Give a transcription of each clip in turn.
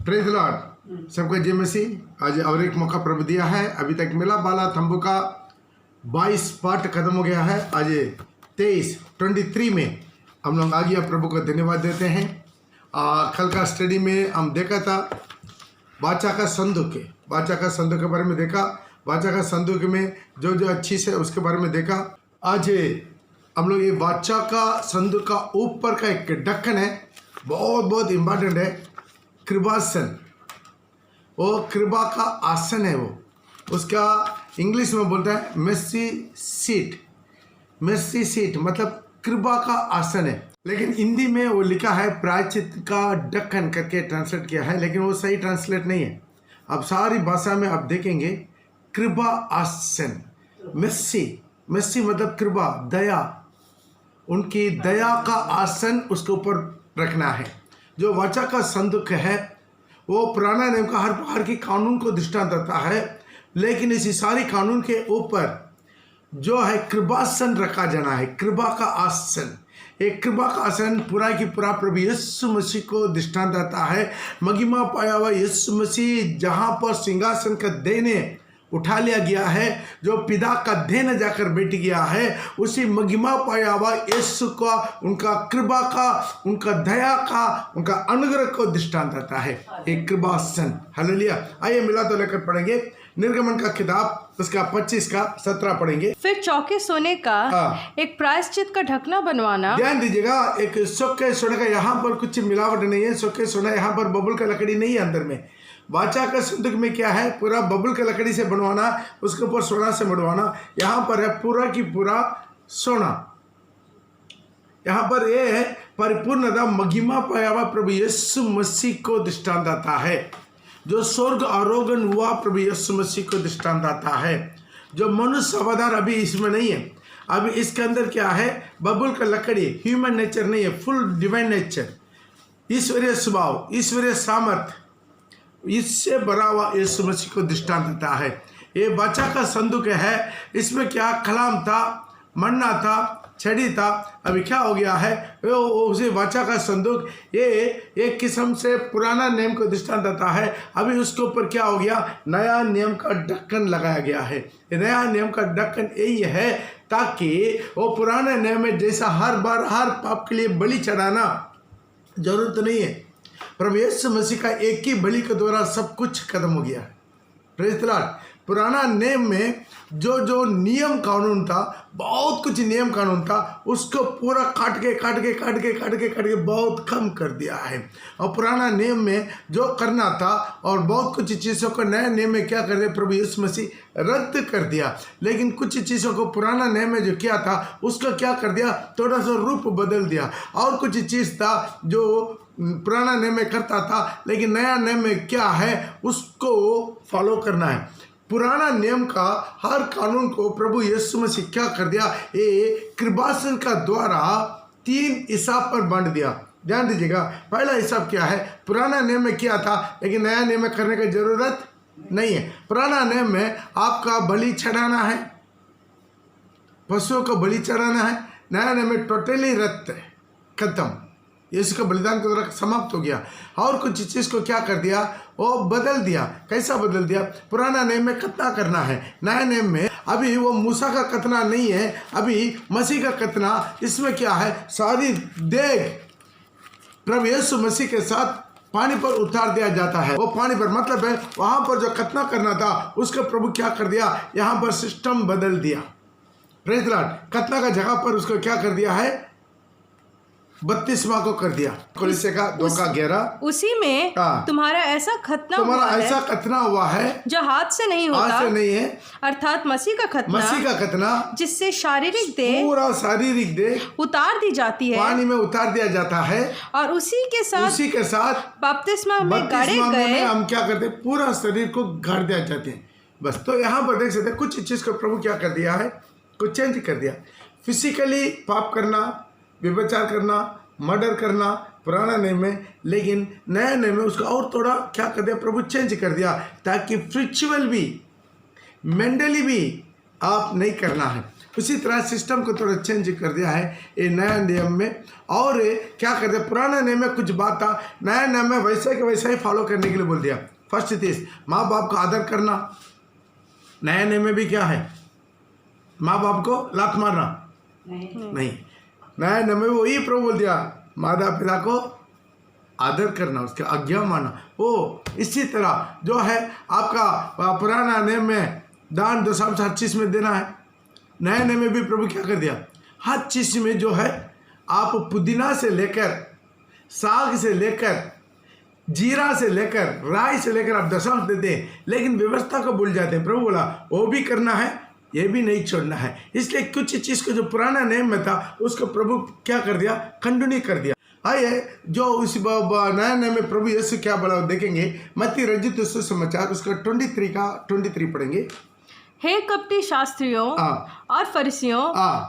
Praise Lord, सबको जय मसीह। आज और एक मौका प्रभु दिया है। अभी तक मिला बाला तंबू का 22 पार्ट खत्म हो गया है। आज 23 में हम लोग आ गया। प्रभु को धन्यवाद देते हैं। कल का स्टडी में हम देखा था बाचा का संदूक के बारे में देखा। बाचा का संदूक में जो जो अच्छी से उसके बारे में देखा। आज हम लोग ये बाचा का संदूक का ऊपर का एक ढक्कन है, बहुत इम्पोर्टेंट है, कृपासन। वो कृपा का आसन है। वो उसका इंग्लिश में बोलता है मेर्सी सीट मतलब कृपा का आसन है। लेकिन हिंदी में वो लिखा है प्रायश्चित का ढक्कन करके ट्रांसलेट किया है, लेकिन वो सही ट्रांसलेट नहीं है। अब सारी भाषा में आप देखेंगे कृपा आसन। मेर्सी मतलब कृपा, दया, उनकी दया का आसन उसके ऊपर रखना है। जो वाचा का संदूक है वो पुराना नियम का हर प्रकार की कानून को दृष्टांत देता है, लेकिन इसी सारी कानून के ऊपर जो है कृपासन रखा जाना है। कृपा का आसन, एक कृपा का आसन पूरा की पूरा प्रभु यीशु मसीह को दृष्टांत देता है। महिमा पाया हुआ यीशु मसीह जहाँ पर सिंहासन का देने उठा लिया गया है, जो पिता का देन जाकर बैठ गया है, उसी महिमा पाया हुआ यीशु का, उनका कृपा का, उनका दया का, उनका अनुग्रह को दृष्टांत आता है। एक कृपासन। हालेलुया। आइए मिला तो लेकर पढ़ेंगे निर्गमन का किताब, उसका 25 का 17 पढ़ेंगे। फिर चौके सोने का एक प्रायश्चित का ढकना बनवाना। ध्यान दीजिएगा, एक चौके सोने का, यहाँ पर कुछ मिलावट नहीं है। चौके सोना यहाँ पर बबुल का लकड़ी नहीं है अंदर में। वाचा का संदूक में क्या है, पूरा बबुल का लकड़ी से बनवाना, उसके ऊपर सोना से बनवाना। यहाँ पर है पूरा की पूरा सोना। यहाँ पर ये है परिपूर्णता, महिमा पाया हुआ प्रभु यीशु मसीह को दृष्टांत आता है। जो स्वर्ग आरोहण हुआ प्रभु यीशु मसीह को दृष्टांत आता है। जो मनुष्य अवतार अभी इसमें नहीं है। अभी इसके अंदर क्या है, बबुल का लकड़ी, ह्यूमन नेचर नहीं है, फुल डिवाइन नेचर, ईश्वरीय स्वभाव, ईश्वरीय सामर्थ, इससे भरा हुआ यीशु मसीह को दृष्टांत देता है। ये वाचा का संदूक है। इसमें क्या कलाम था, मन्ना था, छड़ी था। अभी क्या हो गया है, उसी वाचा का संदूक ये एक किस्म से पुराना नियम को दृष्टांत देता है। अभी उसके ऊपर क्या हो गया, नया नियम का ढक्कन लगाया गया है। नया नियम का ढक्कन यही है ताकि वो पुराने नियम में जैसा हर बार हर पाप के लिए बलि चढ़ाना जरूरत नहीं है। प्रभु यीशु मसीह का एक ही बलि के द्वारा सब कुछ खत्म हो गया। Praise the Lord. पुराना नियम में जो जो नियम कानून था, बहुत कुछ नियम कानून था, उसको पूरा काट के बहुत कम कर दिया है। और पुराना नियम में जो करना था और बहुत कुछ चीज़ों को नए नियम में क्या कर दिया, प्रभु यीशु मसीह रद्द कर दिया। लेकिन कुछ चीज़ों को पुराना नियम में जो किया था उसका क्या कर दिया, थोड़ा सा रूप बदल दिया। और कुछ चीज़ था जो पुराना नियम में करता था, लेकिन नया नियम में क्या है उसको फॉलो करना है। पुराना नियम का हर कानून को प्रभु यीशु मसीह क्या कर दिया, ये कृपासन का द्वारा 3 हिसाब पर बांट दिया। ध्यान दीजिएगा, पहला हिसाब क्या है, पुराना नियम में किया था लेकिन नया नियम में करने की जरूरत नहीं है। पुराना नियम में आपका बलि चढ़ाना है, पशुओं को बलि चढ़ाना है। नया नियम में टोटली रद्द है, खत्म। यीशु का बलिदान के द्वारा समाप्त हो गया। और कुछ चीज़ को क्या कर दिया, वो बदल दिया। कैसा बदल दिया, पुराना नियम में खतना करना है, नया नियम में अभी वो मूसा का खतना नहीं है, अभी मसीह का खतना। इसमें क्या है, सारी देग प्रभु यीशु मसीह के साथ पानी पर उतार दिया जाता है। वो पानी पर मतलब है वहाँ पर जो खतना करना था उसका प्रभु क्या कर दिया, यहाँ पर सिस्टम बदल दिया। Praise the Lord. खतना का जगह पर उसको क्या कर दिया है, 32वां को कर दिया। कोलिसे का 2:11। उसी में तुम्हारा ऐसा खतना हुआ है जो हाथ से नहीं होता, हाथ से नहीं है, अर्थात मसीह का खतना, जिससे शारीरिक देह, पूरा शारीरिक देह उतार दी जाती है, पानी में उतार दिया जाता है। और उसी के साथ बपतिस्मा में गाड़े गए। हम क्या करते हैं, पूरा शरीर को गाड़ दिया जाते हैं। बस। तो यहाँ पर देख सकते हैं कुछ चीज को प्रभु क्या कर दिया है, कुछ चेंज कर दिया। फिजिकली पाप करना, व्यभिचार करना, मर्डर करना पुराना नियम में, लेकिन नया नियम में उसका और थोड़ा क्या कर दिया, प्रभु चेंज कर दिया ताकि स्पिरिचुअल भी, मेंटली भी आप नहीं करना है। उसी तरह सिस्टम को थोड़ा चेंज कर दिया है ये नया नियम में। और क्या कर दिया, पुराना नियम में कुछ बात था, नया नियम में वैसे के वैसा ही फॉलो करने के लिए बोल दिया। फर्स्ट चीज, माँ बाप का आदर करना। नया नियम में भी क्या है, माँ बाप को लात मारना नहीं। नया नियम में वही प्रभु बोल दिया, माता पिता को आदर करना, उसके आज्ञा मानना। वो इसी तरह जो है आपका पुराना नियम में दान दशमांश हर चीज में देना है। नए नियम में भी प्रभु क्या कर दिया, हर चीज में जो है आप पुदीना से लेकर, साग से लेकर, जीरा से लेकर, राई से लेकर आप दशमांश देते हैं, लेकिन व्यवस्था को भूल जाते हैं। प्रभु बोला वो भी करना है, ये भी नहीं छोड़ना है। इसलिए कुछ चीज को जो पुराना नियम में था उसको प्रभु क्या कर दिया, खंडनी कर दिया। आइए जो उस नया नियम में प्रभु यीशु क्या बोला देखेंगे। मत्ती रचित सुसमाचार उसका 23 पढ़ेंगे। हे कपटी शास्त्रियों और फरीसियों,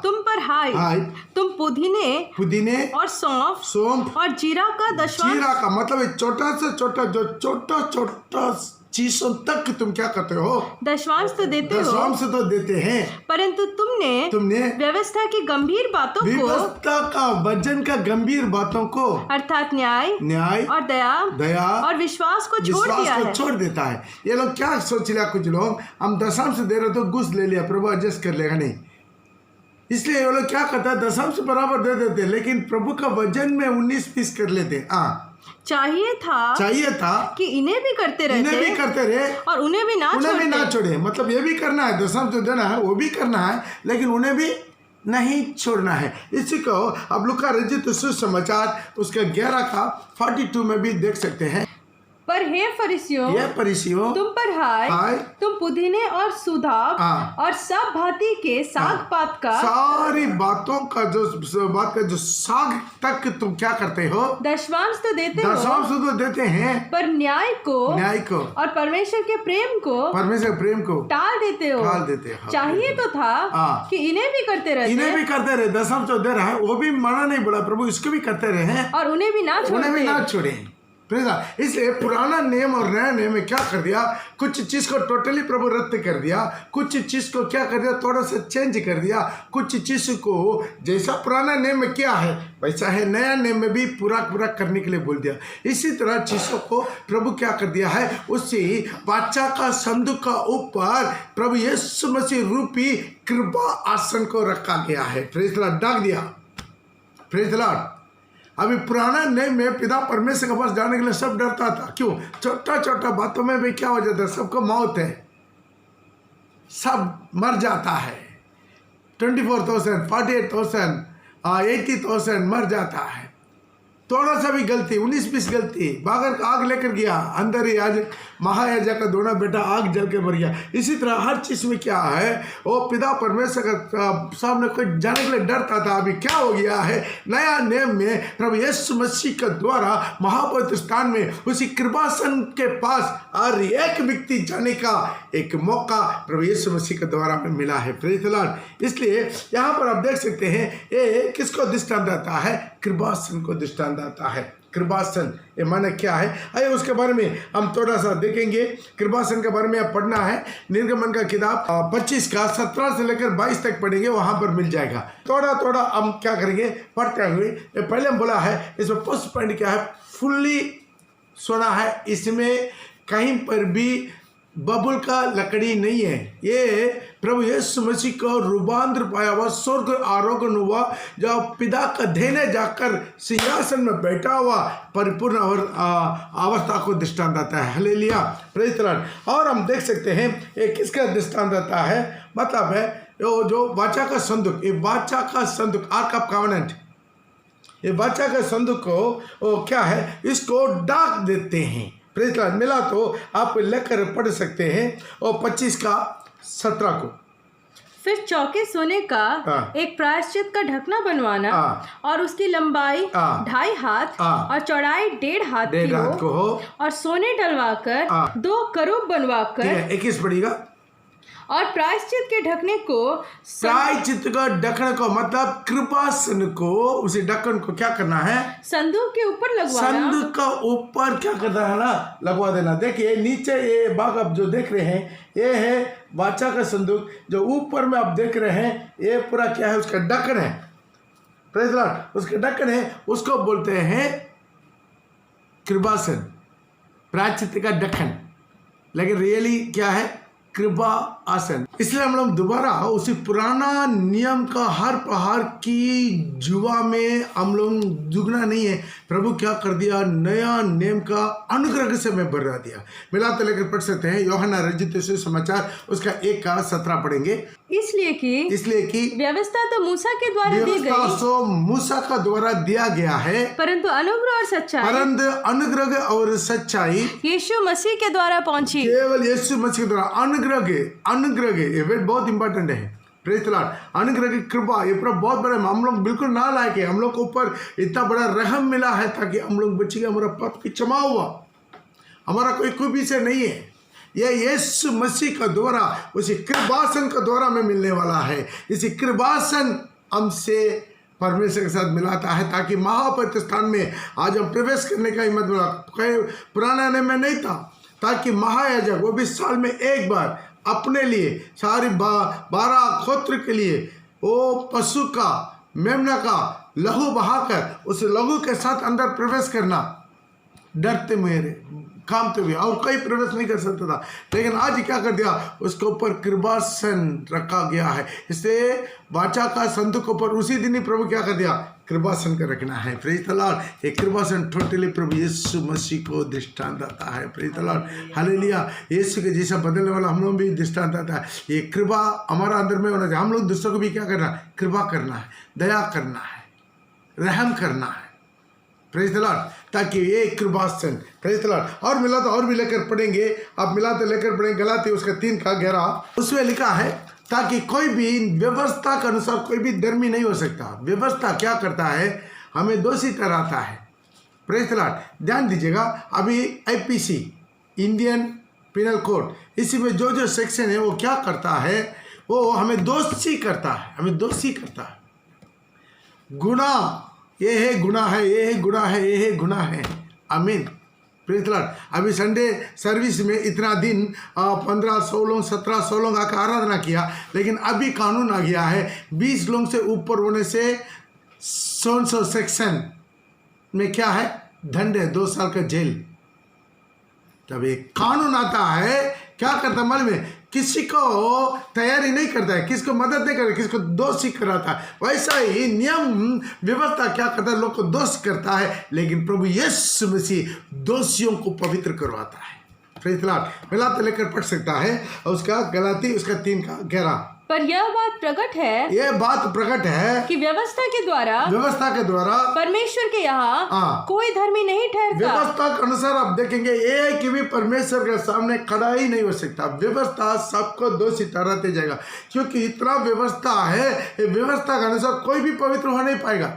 तुम पर हाय, तुम पुदीने और सौंफ और जीरा का दशमांश। जीरा का मतलब छोटा से छोटा, जो छोटा चीजों तक तुम क्या करते हो, दशमांश तो देते हो, दशमांश तो देते हैं, परंतु तुमने व्यवस्था की गंभीर बातों को, व्यवस्था का वजन का गंभीर बातों को, अर्थात न्याय और दया और विश्वास को छोड़ देता है। ये लोग क्या सोच लिया, कुछ लोग हम दशमांश दे रहे तो घुस ले लिया, प्रभु एडजस्ट कर लेगा, नहीं। इसलिए ये लोग क्या करता है, दशमांश बराबर दे देते, लेकिन प्रभु का वजन में 19 पीस कर लेते। चाहिए था कि इन्हें भी करते रहे और उन्हें भी ना छोड़े। मतलब ये भी करना है, दशमांश देना है, वो भी करना है, लेकिन उन्हें भी नहीं छोड़ना है। इसी को अब लूका रचित सुसमाचार उसके 11 का 42 में भी देख सकते हैं। पर हे फरीसियों, तुम पर हाय, तुम पुदीने और सुधार और सब भांति के साग पात का, सारी बातों का जो साग तक तुम क्या करते हो, दशमांश तो देते हैं, पर न्याय को और परमेश्वर के प्रेम को टाल देते हो। चाहिए तो था कि इन्हें भी करते रहे, दशमांश तो दे रहा है, वो भी मना नहीं बोला प्रभु, इसको भी करते रहे और उन्हें भी ना छोड़े। इसलिए पुराना नियम और नया नियम में क्या कर दिया, कुछ चीज को टोटली प्रभु रद्द कर दिया, कुछ चीज को क्या कर दिया, थोड़ा सा चेंज कर दिया। कुछ चीज को जैसा पुराना नियम में क्या है वैसा है नया नियम में भी पूरा करने के लिए बोल दिया। इसी तरह चीजों को प्रभु क्या कर दिया है, उसी बादशाह का संदूक का ऊपर प्रभु यीशु मसीह रूपी कृपा आसन को रखा गया है। प्रेज द लॉर्ड, डाक दिया। Praise the Lord. अभी पुराना नियम में पिता परमेश्वर के पास जाने के लिए सब डरता था। क्यों? छोटा बातों में भी क्या हो जाता है, सबको मौत है, सब मर जाता है। 24,000, 48,000, 80,000 मर जाता है। थोड़ा सा भी गलती, 19-20 गलती, भागर आग लेकर गया, अंदर ही आज महायाजक का दोनों बेटा आग जल के मर गया। इसी तरह हर चीज में क्या है, वो पिता परमेश्वर का सामने कोई जाने के लिए डरता था। अभी क्या हो गया है, नया नियम में प्रभु यीशु मसीह के द्वारा महापवित्र स्थान में उसी कृपासन के पास हर एक व्यक्ति जाने का एक मौका प्रभु यीशु मसीह के द्वारा में मिला है। Praise the Lord. इसलिए यहाँ पर आप देख सकते हैं ये किसको दृष्टांत आता है, कृपासन को दृष्टांत आता है। कृपासन ये माने क्या है, आइए उसके बारे में हम थोड़ा सा देखेंगे। कृपासन के बारे में आप पढ़ना है, निर्गमन का किताब 25 का 17 से लेकर 22 तक पढ़ेंगे, वहां पर मिल जाएगा। थोड़ा हम क्या करेंगे, पढ़ते हुए पहले हम बोला है, इसमें फर्स्ट पॉइंट क्या है, फुल्ली सुना है, इसमें कहीं पर भी बबुल का लकड़ी नहीं है। ये प्रभु यीशु मसीह को रूपांतर पाया हुआ, स्वर्ग आरोहण हुआ, जो पिता का देने जाकर सिंहासन में बैठा हुआ परिपूर्ण और अवस्था को दृष्टांत आता है। Hallelujah, praise the Lord. और हम देख सकते हैं ये किसका दृष्टांत आता है, मतलब है जो वाचा का संदूक, ये वाचा का संदूक, आर्क ऑफ कॉवेनेंट, ये वाचा का संदूक को क्या है, इसको डाक देते हैं। Praise Lord. मिला तो आप लेकर पढ़ सकते हैं, और 25 का 17 को। फिर चौके सोने का एक प्रायश्चित का ढकना बनवाना और उसकी लंबाई 2.5 हाथ और चौड़ाई 1.5 हाथ की हो, और सोने डलवाकर 2 करूब बनवाकर। 21 पड़ेगा, और प्रायश्चित के ढकने को, प्रायश्चित का ढकने को मतलब कृपासन को, उसे ढक्कन को क्या करना है? संदूक के ऊपर लगवाना। संदूक का ऊपर क्या करना है ना? लगवा देना। देखिए नीचे ये भाग आप जो देख रहे हैं, ये है वाचा का संदूक। जो ऊपर में आप देख रहे हैं, ये पूरा क्या है? उसका ढक्कन है। Praise the Lord. उसके ढक्कन है, उसको बोलते हैं कृपासन, प्रायश्चित का ढक्कन। लेकिन रियली क्या है? कृपा आसन। इसलिए हम लोग दोबारा उसी पुराना नियम का हर पहाड़ की जुआ में हम लोग जुगना नहीं है। प्रभु क्या कर दिया? नया नियम का अनुग्रह से मैं बढ़ा दिया। मिलाते लेकर पढ़ सकते हैं यूहन्ना रचित सुसमाचार उसका 1:17 पढ़ेंगे। इसलिए कि व्यवस्था तो मूसा के द्वारा दी गई, मूसा का द्वारा दिया गया है, परंतु अनुग्रह और सच्चाई यीशु मसीह के द्वारा पहुंची। केवल यीशु मसीह के द्वारा। अनुग्रह ये वर्ड बहुत इंपॉर्टेंट है। Praise the Lord. अनुग्रह की कृपा ये पूरा बहुत बड़ा, हम लोग बिल्कुल ना लायक है। हम लोग के ऊपर इतना बड़ा रहम मिला है ताकि हम लोग बचेंगे। हमारा पाप की क्षमा हुआ, हमारा कोई खूबी से नहीं है। यह यीशु मसीह का द्वारा, उसी कृपासन का द्वारा में मिलने वाला है। इसी कृपासन हमसे परमेश्वर के साथ मिलाता है ताकि महापवित्र स्थान में आज हम प्रवेश करने का हिम्मत मिला। पुराना नियम में नहीं था, ताकि महायाजक वो भी साल में एक बार अपने लिए सारी 12 गोत्र के लिए वो पशु का, मेमना का लहू बहाकर उस लहू के साथ अंदर प्रवेश करना, डरते मेरे कामते हुए, और कोई प्रवेश नहीं कर सकता था। लेकिन आज क्या कर दिया? उसके ऊपर कृपासन रखा गया है। इसलिए वाचा का संदूक ऊपर उसी दिन ही प्रभु क्या कर दिया? कृपासन का रखना है। Praise the Lord. ये कृपासन टोटली प्रभु यीशु मसीह को दृष्टांत आता है। Praise the Lord. हालेलुया। यीशु के जैसा बदलने वाला हम लोग भी दृष्टांत आता है। ये कृपा हमारा अंदर में होना चाहिए। हम लोग दूसरों को भी क्या करना है? कृपा करना है, दया करना है, रहम करना है। Praise the Lord. ताकि ये कृपासन, प्रेज़ द लॉर्ड। और मिला तो और भी लेकर पढ़ेंगे, आप मिलाते लेकर पढ़ेंगे गलाती उसका 3:11, उसमें लिखा है ताकि कोई भी व्यवस्था के अनुसार कोई भी धर्मी नहीं हो सकता। व्यवस्था क्या करता है? हमें दोषी ठहराता है। Praise the Lord. ध्यान दीजिएगा, अभी IPC इंडियन पिनल कोड, इसी में जो सेक्शन है वो क्या करता है? वो हमें दोषी करता है, हमें दोषी करता है। गुनाह ये है, गुनाह है, ये है, गुनाह है, ये है, गुनाह है। आमीन। Praise the Lord. अभी संडे सर्विस में इतना दिन 1500 लोग 1700 लोग आकर आराधना किया, लेकिन अभी कानून आ गया है 20 लोग से ऊपर होने से 100 सेक्शन में क्या है? दंड है, 2 साल का जेल। तब एक कानून आता है, क्या करता है मालूम है? किसी को तैयारी नहीं करता है, किसको मदद नहीं करता, किसको दोषी कराता है। वैसा ही नियम व्यवस्था क्या करता है? लोग को दोष करता है, लेकिन प्रभु यीशु मसीह दोषियों को पवित्र करवाता है। Praise the Lord. मिलाते लेकर पढ़ सकता है उसका गलाती उसका 3:11। पर यह बात प्रकट है, यह बात प्रकट है कि व्यवस्था के द्वारा परमेश्वर के यहाँ कोई धर्मी नहीं ठहरता। व्यवस्था के अनुसार आप देखेंगे एक भी परमेश्वर के सामने खड़ा ही नहीं हो सकता। व्यवस्था सबको दोषी ठहराते जाएगा, क्योंकि इतना व्यवस्था है। व्यवस्था के अनुसार कोई भी पवित्र हो नहीं पाएगा।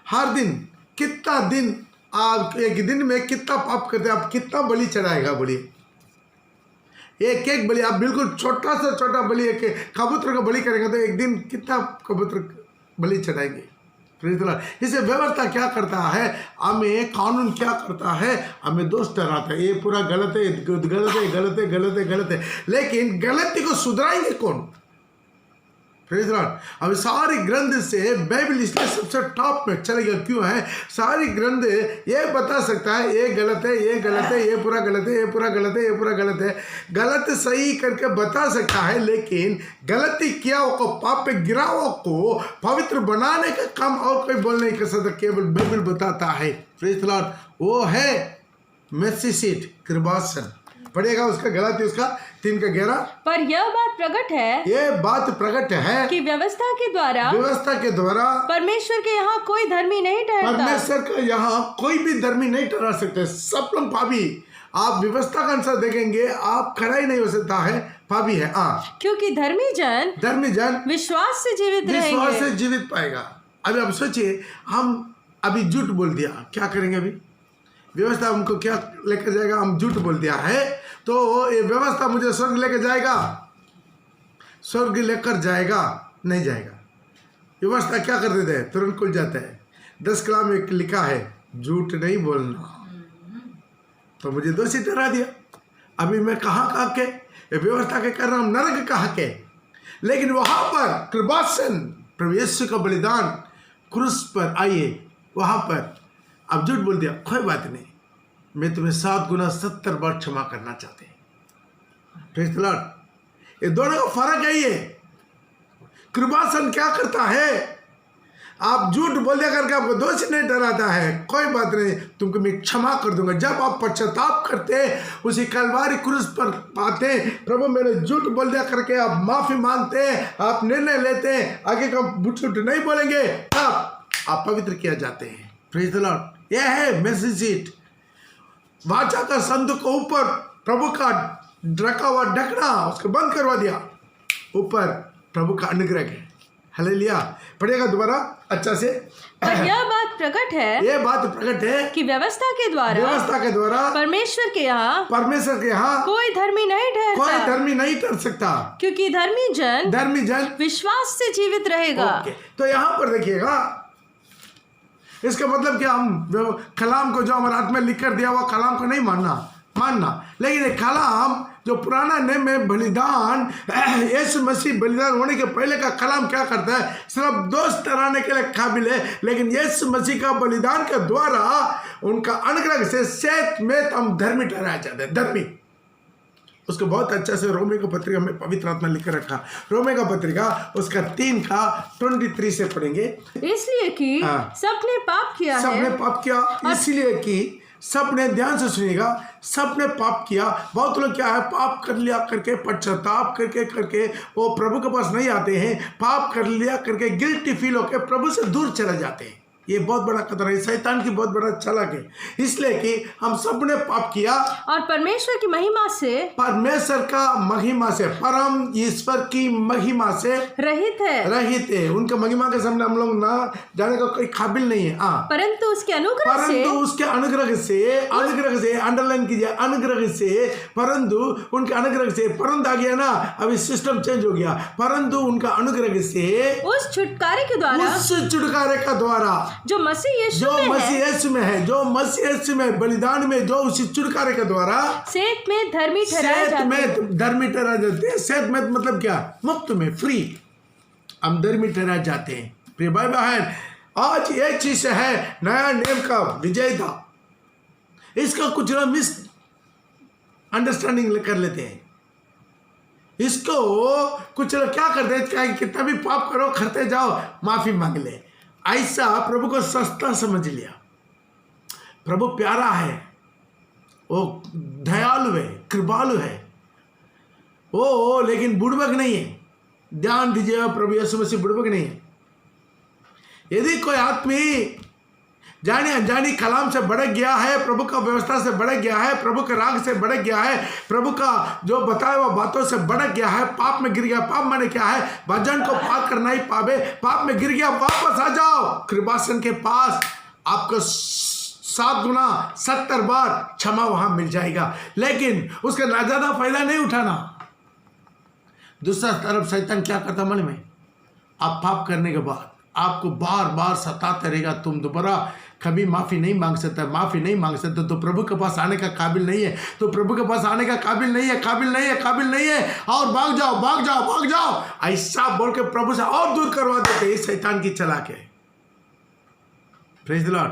हर दिन कितना दिन आप एक दिन में कितना पाप करते हैं? आप कितना बलि चढ़ाएगा? बोलिए। एक बलि, आप बिल्कुल छोटा से छोटा बलि, एक कबूतर का बलि करेंगे तो एक दिन कितना कबूतर बलि चढ़ाएंगे? Praise the lord. इसे व्यवस्था क्या करता है? हमें कानून क्या करता है? हमें दोष ठहराता है। ये पूरा गलत है, गलत है, गलत है, गलत है, गलत है। लेकिन गलती को सुधराएंगे कौन? Praise the Lord. अब सारी ग्रंथ से बाइबल इसलिए सबसे टॉप में चलेगा। क्यों है? सारी ग्रंथ ये बता सकता है ये गलत है, ये गलत है, ये पूरा गलत है, ये पूरा गलत है, ये पूरा गलत है। गलत सही करके बता सकता है, लेकिन गलती किया को, पाप पे गिरा हुआ को पवित्र बनाने का काम और कोई बोल नहीं कर सकता, केवल बाइबल बताता है। Praise the Lord. वो है मेर्सी सीट, कृपासन। पढ़ेगा उसका गलाती उसका 3:11। पर यह बात प्रकट है, ये बात प्रकट है कि व्यवस्था के द्वारा परमेश्वर के यहाँ कोई धर्मी नहीं ठहरता। परमेश्वर के यहाँ कोई भी धर्मी नहीं ठहरा सकते। सब लोग पापी। आप व्यवस्था का अनुसार देखेंगे, आप खड़ा ही नहीं हो सकता है, पापी है। क्योंकि धर्मी जन विश्वास से जीवित पाएगा। अभी आप सोचिए, हम अभी झूठ बोल दिया, क्या करेंगे? अभी व्यवस्था हमको क्या लेकर जाएगा? हम झूठ बोल दिया है तो ये व्यवस्था मुझे स्वर्ग लेकर जाएगा? स्वर्ग लेकर जाएगा? नहीं जाएगा। व्यवस्था क्या कर देते हैं? तुरंत खुल जाता है। 10 कलाम में लिखा है झूठ नहीं बोलना, तो मुझे दोषी ठहरा दिया। अभी मैं कहाँ के व्यवस्था के कर रहा हूँ? नरक कहाँ के? लेकिन वहां पर कृपासन प्रभु यीशु का बलिदान क्रूस पर आइए, वहां पर अब झूठ बोल दिया, कोई बात नहीं, मैं तुम्हें 7 गुना 70 बार क्षमा करना चाहते हैं। Praise the Lord. ये दोनों का फर्क है। ये कृपासन क्या करता है? आप झूठ बोल दिया करके आपको दोषी नहीं ठहराता है, कोई बात नहीं, तुमको मैं क्षमा कर दूंगा। जब आप पश्चाताप करते, उसी कलवारी क्रूस पर पाते, प्रभु मैंने झूठ बोल दिया करके आप माफी मांगते, आप निर्णय लेते, आगे का झूठ नहीं बोलेंगे, तब आप पवित्र किया जाते हैं। Praise the Lord. यह है मैसेज सीट। वाचा का संदूक को ऊपर प्रभु का रखा हुआ ढकना उसको बंद करवा दिया, ऊपर प्रभु का अनुग्रह है। हालेलुया। पढ़ेगा दोबारा अच्छा से। और यह बात प्रकट है, ये बात प्रकट है कि व्यवस्था के द्वारा परमेश्वर के यहाँ कोई धर्मी नहीं ठहर सकता, क्योंकि धर्मी जन विश्वास से जीवित रहेगा। तो यहाँ पर देखिएगा, इसका मतलब कि हम कलाम को जो हमारे हाथ में लिख कर दिया हुआ कलाम को नहीं मानना, लेकिन ये कलाम जो पुराना नियम में बलिदान, यीशु मसीह बलिदान होने के पहले का कलाम क्या करता है? सिर्फ दोष ठहराने के लिए काबिल है, लेकिन यीशु मसीह का बलिदान के द्वारा उनका अनुग्रह से सेत में हम धर्मी ठहराया जाते हैं। धर्मी उसको बहुत अच्छा से रोमे का पत्रिका में पवित्र आत्मा लिख रखा। रोमे का पत्रिका उसका 3:23 से पढ़ेंगे। इसलिए कि सबने पाप किया, इसलिए कि सबने, ध्यान से सुनिएगा, सबने पाप किया। बहुत लोग क्या है, पाप कर लिया करके पश्चाताप करके वो प्रभु के पास नहीं आते हैं। पाप कर लिया करके गिल्टी फील होकर प्रभु से दूर चले जाते हैं। ये बहुत बड़ा खतरा है, शैतान की बहुत बड़ा चालाक है। इसलिए कि हम सबने पाप किया और परमेश्वर की महिमा से, परम ईश्वर की महिमा से रहित है। उनके महिमा के सामने हम लोग ना जाने का कोई काबिल नहीं है। परंतु उसके अनुग्रह से अंडरलाइन कीजिए, अनुग्रह से, परंतु उनके अनुग्रह से, परंतु आ गया ना, अभी सिस्टम चेंज हो गया। परंतु उनका अनुग्रह से, उस छुटकारे का द्वारा जो मसीह यीशु में है, जो मसीह यीशु में बलिदान में, जो उसी छुटकारे के द्वारा सेत में धर्मी ठहराए जाते हैं। सेत में मतलब क्या? मुक्त में, फ्री, हम धर्मी ठहराए जाते हैं। प्रिय भाई बहन, आज ये चीज है नया नियम का विजयता। इसका कुछ ना मिस अंडरस्टैंडिंग कर लेते हैं। इसको कुछ लोग क्या करते हैं, कितना भी पाप करो करते जाओ, माफी मांग ले। ऐसा प्रभु को सस्ता समझ लिया। प्रभु प्यारा है, वो दयालु है, कृपालु है, वो लेकिन बुड़बक नहीं है। ध्यान दीजिए, प्रभु यीशु मसीह बुड़बक नहीं है। यदि कोई आदमी जानी अनजानी कलाम से भड़क गया है, प्रभु का व्यवस्था से भड़क गया है, प्रभु के राग से भड़क गया है, प्रभु का जो बताया हुआ बातों से भड़क गया है, पाप में गिर गया। पाप माने क्या है? भजन को पाप करना ही पाप है। पाप में गिर गया, वापस आ जाओ कृपासन के पास, आपको 7 गुना 70 बार क्षमा वहां मिल जाएगा। लेकिन उसका नाजायज फायदा नहीं उठाना। दूसरा तरफ शैतान क्या करता मन में? आप पाप करने के बाद आपको बार बार सताते रहेगा, तुम दोबारा कभी माफ़ी नहीं मांग सकते, तो प्रभु के पास आने का काबिल नहीं है, तो प्रभु के पास आने का काबिल नहीं है, और भाग जाओ, ऐसा बोल के प्रभु से और दूर करवा देते हैं। शैतान की चालाकी है। Praise the Lord.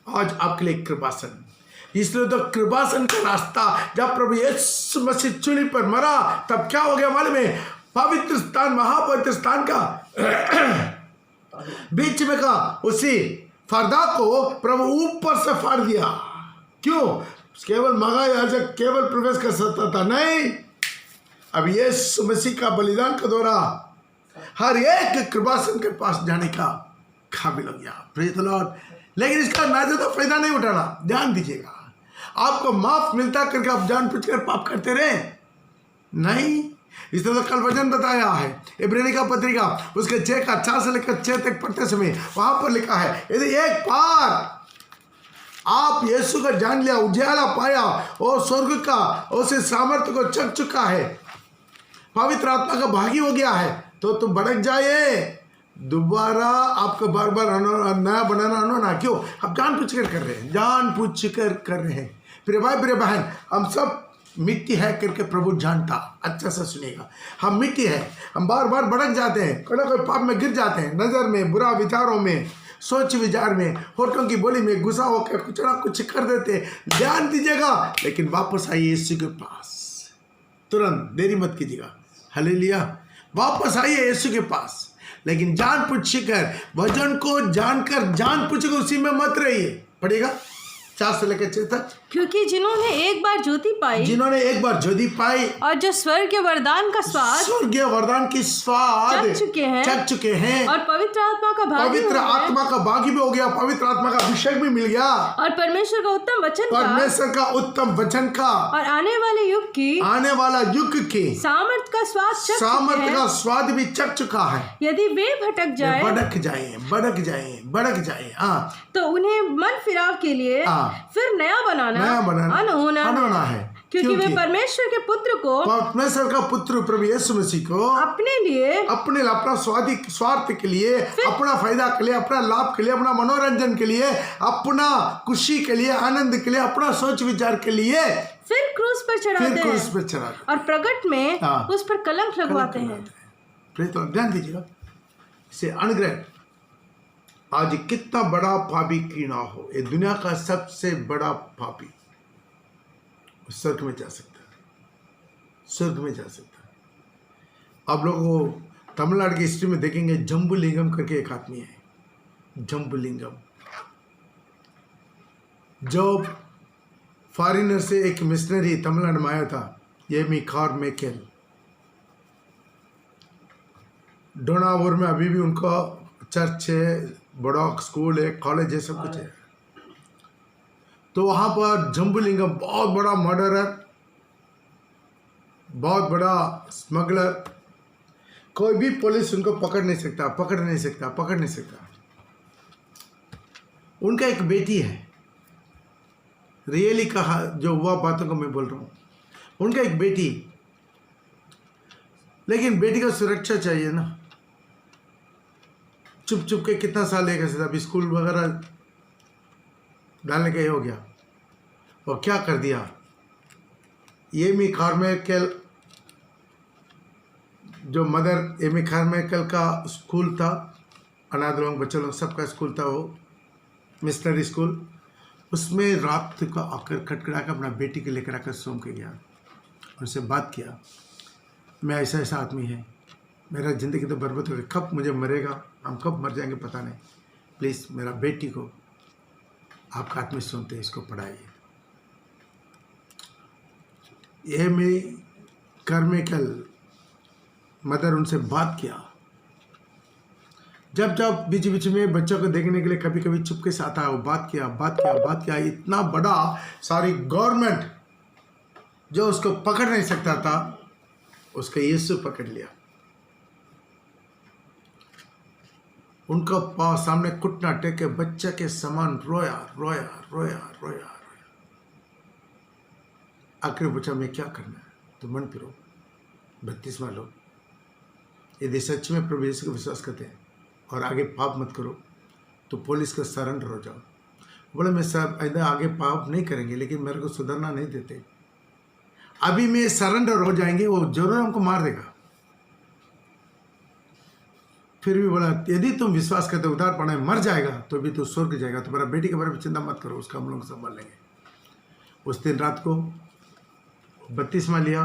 आज आपके लिए कृपासन, इसलिए तो कृपासन का रास्ता, जब प्रभु यीशु मसीह चूली पर मरा, तब क्या हो गया मालूम है? पवित्र स्थान, महापवित्र स्थान का बीच में का उसी पर्दा को प्रभु ऊपर से फाड़ दिया। क्यों? केवल महायाजक केवल प्रवेश कर सकता था, नहीं, अब यीशु मसीह का बलिदान के द्वारा हर एक कृपासन के पास जाने का काबिल हो गया। Praise the Lord. लेकिन इसका नाजायज फायदा नहीं उठाना। ध्यान दीजिएगा, आपको माफ मिलता करके आप जानबूझकर पाप करते रहे? नहीं। इसने तो कल वचन बताया है, इब्रानी का पत्रिका उसके 6:4 से लेकर 6 तक पढ़ते समय वहां पर लिखा है, यदि एक बार आप यीशु का जान लिया, उजाला पाया और स्वर्ग का उसे सामर्थ्य को चख चुका है, पवित्र आत्मा का भागी हो गया है, तो तुम भड़क जाए। दोबारा आपको बार बार नया बनाना ना, क्यों? आप जानबूझ कर कर रहे हैं, जानबूझ कर कर रहे हैं। प्रिय भाई प्रिय बहन, हम सब मिट्टी है करके प्रभु जानता। अच्छा सा सुनिएगा, हम मिट्टी है, हम बार बार भड़क जाते हैं, कोई पाप में गिर जाते हैं, नजर में, बुरा विचारों में, सोच विचार में, होठों की बोली में गुस्सा होकर कुछ ना कुछ कर देते। ध्यान दीजिएगा, लेकिन वापस आइए यीशु के पास, तुरंत देरी मत कीजिएगा। हालेलुया, वापस आइए यीशु के पास, लेकिन जानबूझ कर, वजन को जानकर जानबूझ कर उसी में मत रहिए। पढ़ेगा 4 से लेकर 6 तक। क्योंकि जिन्होंने एक बार ज्योति पाई और जो स्वर्गीय वरदान का स्वाद, स्वर्गीय वरदान की स्वाद चख चुके हैं और पवित्र आत्मा का भागी भी हो गया, पवित्र आत्मा का अभिषेक भी मिल गया, और परमेश्वर का उत्तम वचन का और आने वाला युग की सामर्थ का स्वाद भी चख चुका है। यदि वे भटक जाए तो उन्हें मन फिराव के लिए फिर नया बनाना अनहोना है, क्योंकि वे परमेश्वर के पुत्र को, परमेश्वर का पुत्र प्रभु यीशु मसीह को अपना स्वार्थ के लिए, अपना फायदा के लिए, अपना लाभ के लिए, अपना मनोरंजन के लिए, अपना खुशी के लिए, आनंद के लिए, अपना सोच विचार के लिए फिर क्रूस पर चढ़ाते और प्रकट में उस पर कलंक लगवाते हैं। ध्यान दीजिएगा, इसे अनुग्रह। आज कितना बड़ा पापी क्यों ना हो, ये दुनिया का सबसे बड़ा पापी स्वर्ग में जा सकता है, आप लोगों को तमिलनाडु की हिस्ट्री में देखेंगे, जम्बुलिंगम करके एक आदमी है, जम्बुलिंगम। जब फॉरेनर से एक मिशनरी तमिलनाडु में आया था, येमी कार्माइकेल, डोनावूर में अभी भी उनका चर्च है, बड़ा स्कूल है, कॉलेज है, सब कुछ है। तो वहाँ पर जम्बुलिंगम बहुत बड़ा मर्डरर, बहुत बड़ा स्मगलर, कोई भी पुलिस उनको पकड़ नहीं सकता। उनका एक बेटी है, रियली कहा जो हुआ बातों को मैं बोल रहा हूँ, उनका एक बेटी, लेकिन बेटी का सुरक्षा चाहिए ना। चुप के कितना साल लेगा, अभी स्कूल वगैरह डालने का ही हो गया, और क्या कर दिया। येमी कार्माइकेल, जो मदर येमी कार्माइकेल का स्कूल था, अनाथ लोग, बच्चे लोग सबका स्कूल था, वो मिशनरी स्कूल, उसमें रात को आकर खटखड़ा कर अपना बेटी के लेकर आकर सोम के गया, उनसे बात किया, मैं ऐसा आदमी है, मेरा ज़िंदगी तो बर्बाद हो गई, कब मुझे मरेगा, हम कब मर जाएंगे पता नहीं, प्लीज़ मेरा बेटी को आपका आत्मा सुनते इसको पढ़ाइए। ये मेरी कार्माइकेल मदर उनसे बात किया, जब बीच में बच्चों को देखने के लिए कभी चुपके से आता है, वो बात किया। इतना बड़ा सारी गवर्नमेंट जो उसको पकड़ नहीं सकता था, उसका यीशु पकड़ लिया, उनका पाँव सामने घुटना टेके बच्चे के समान रोया। आखिर पूछा, मैं क्या करना है? तो मन फिरो, 32वां लो, यदि सच में प्रभु यीशु को विश्वास करते हैं और आगे पाप मत करो तो पुलिस का सरेंडर हो जाओ। बोले मैं सब आगे पाप नहीं करेंगे, लेकिन मेरे को सुधरना नहीं देते, अभी मैं सरेंडर हो जाएंगे, वो जरूर हमको मार देगा। फिर भी बोला, यदि तुम विश्वास करते उधार पड़े मर जाएगा तो भी तो स्वर्ग जाएगा, तुम्हारा बेटी के बारे में चिंता मत करो, उसका हम लोग संभाल लेंगे। उस दिन रात को 32वां लिया,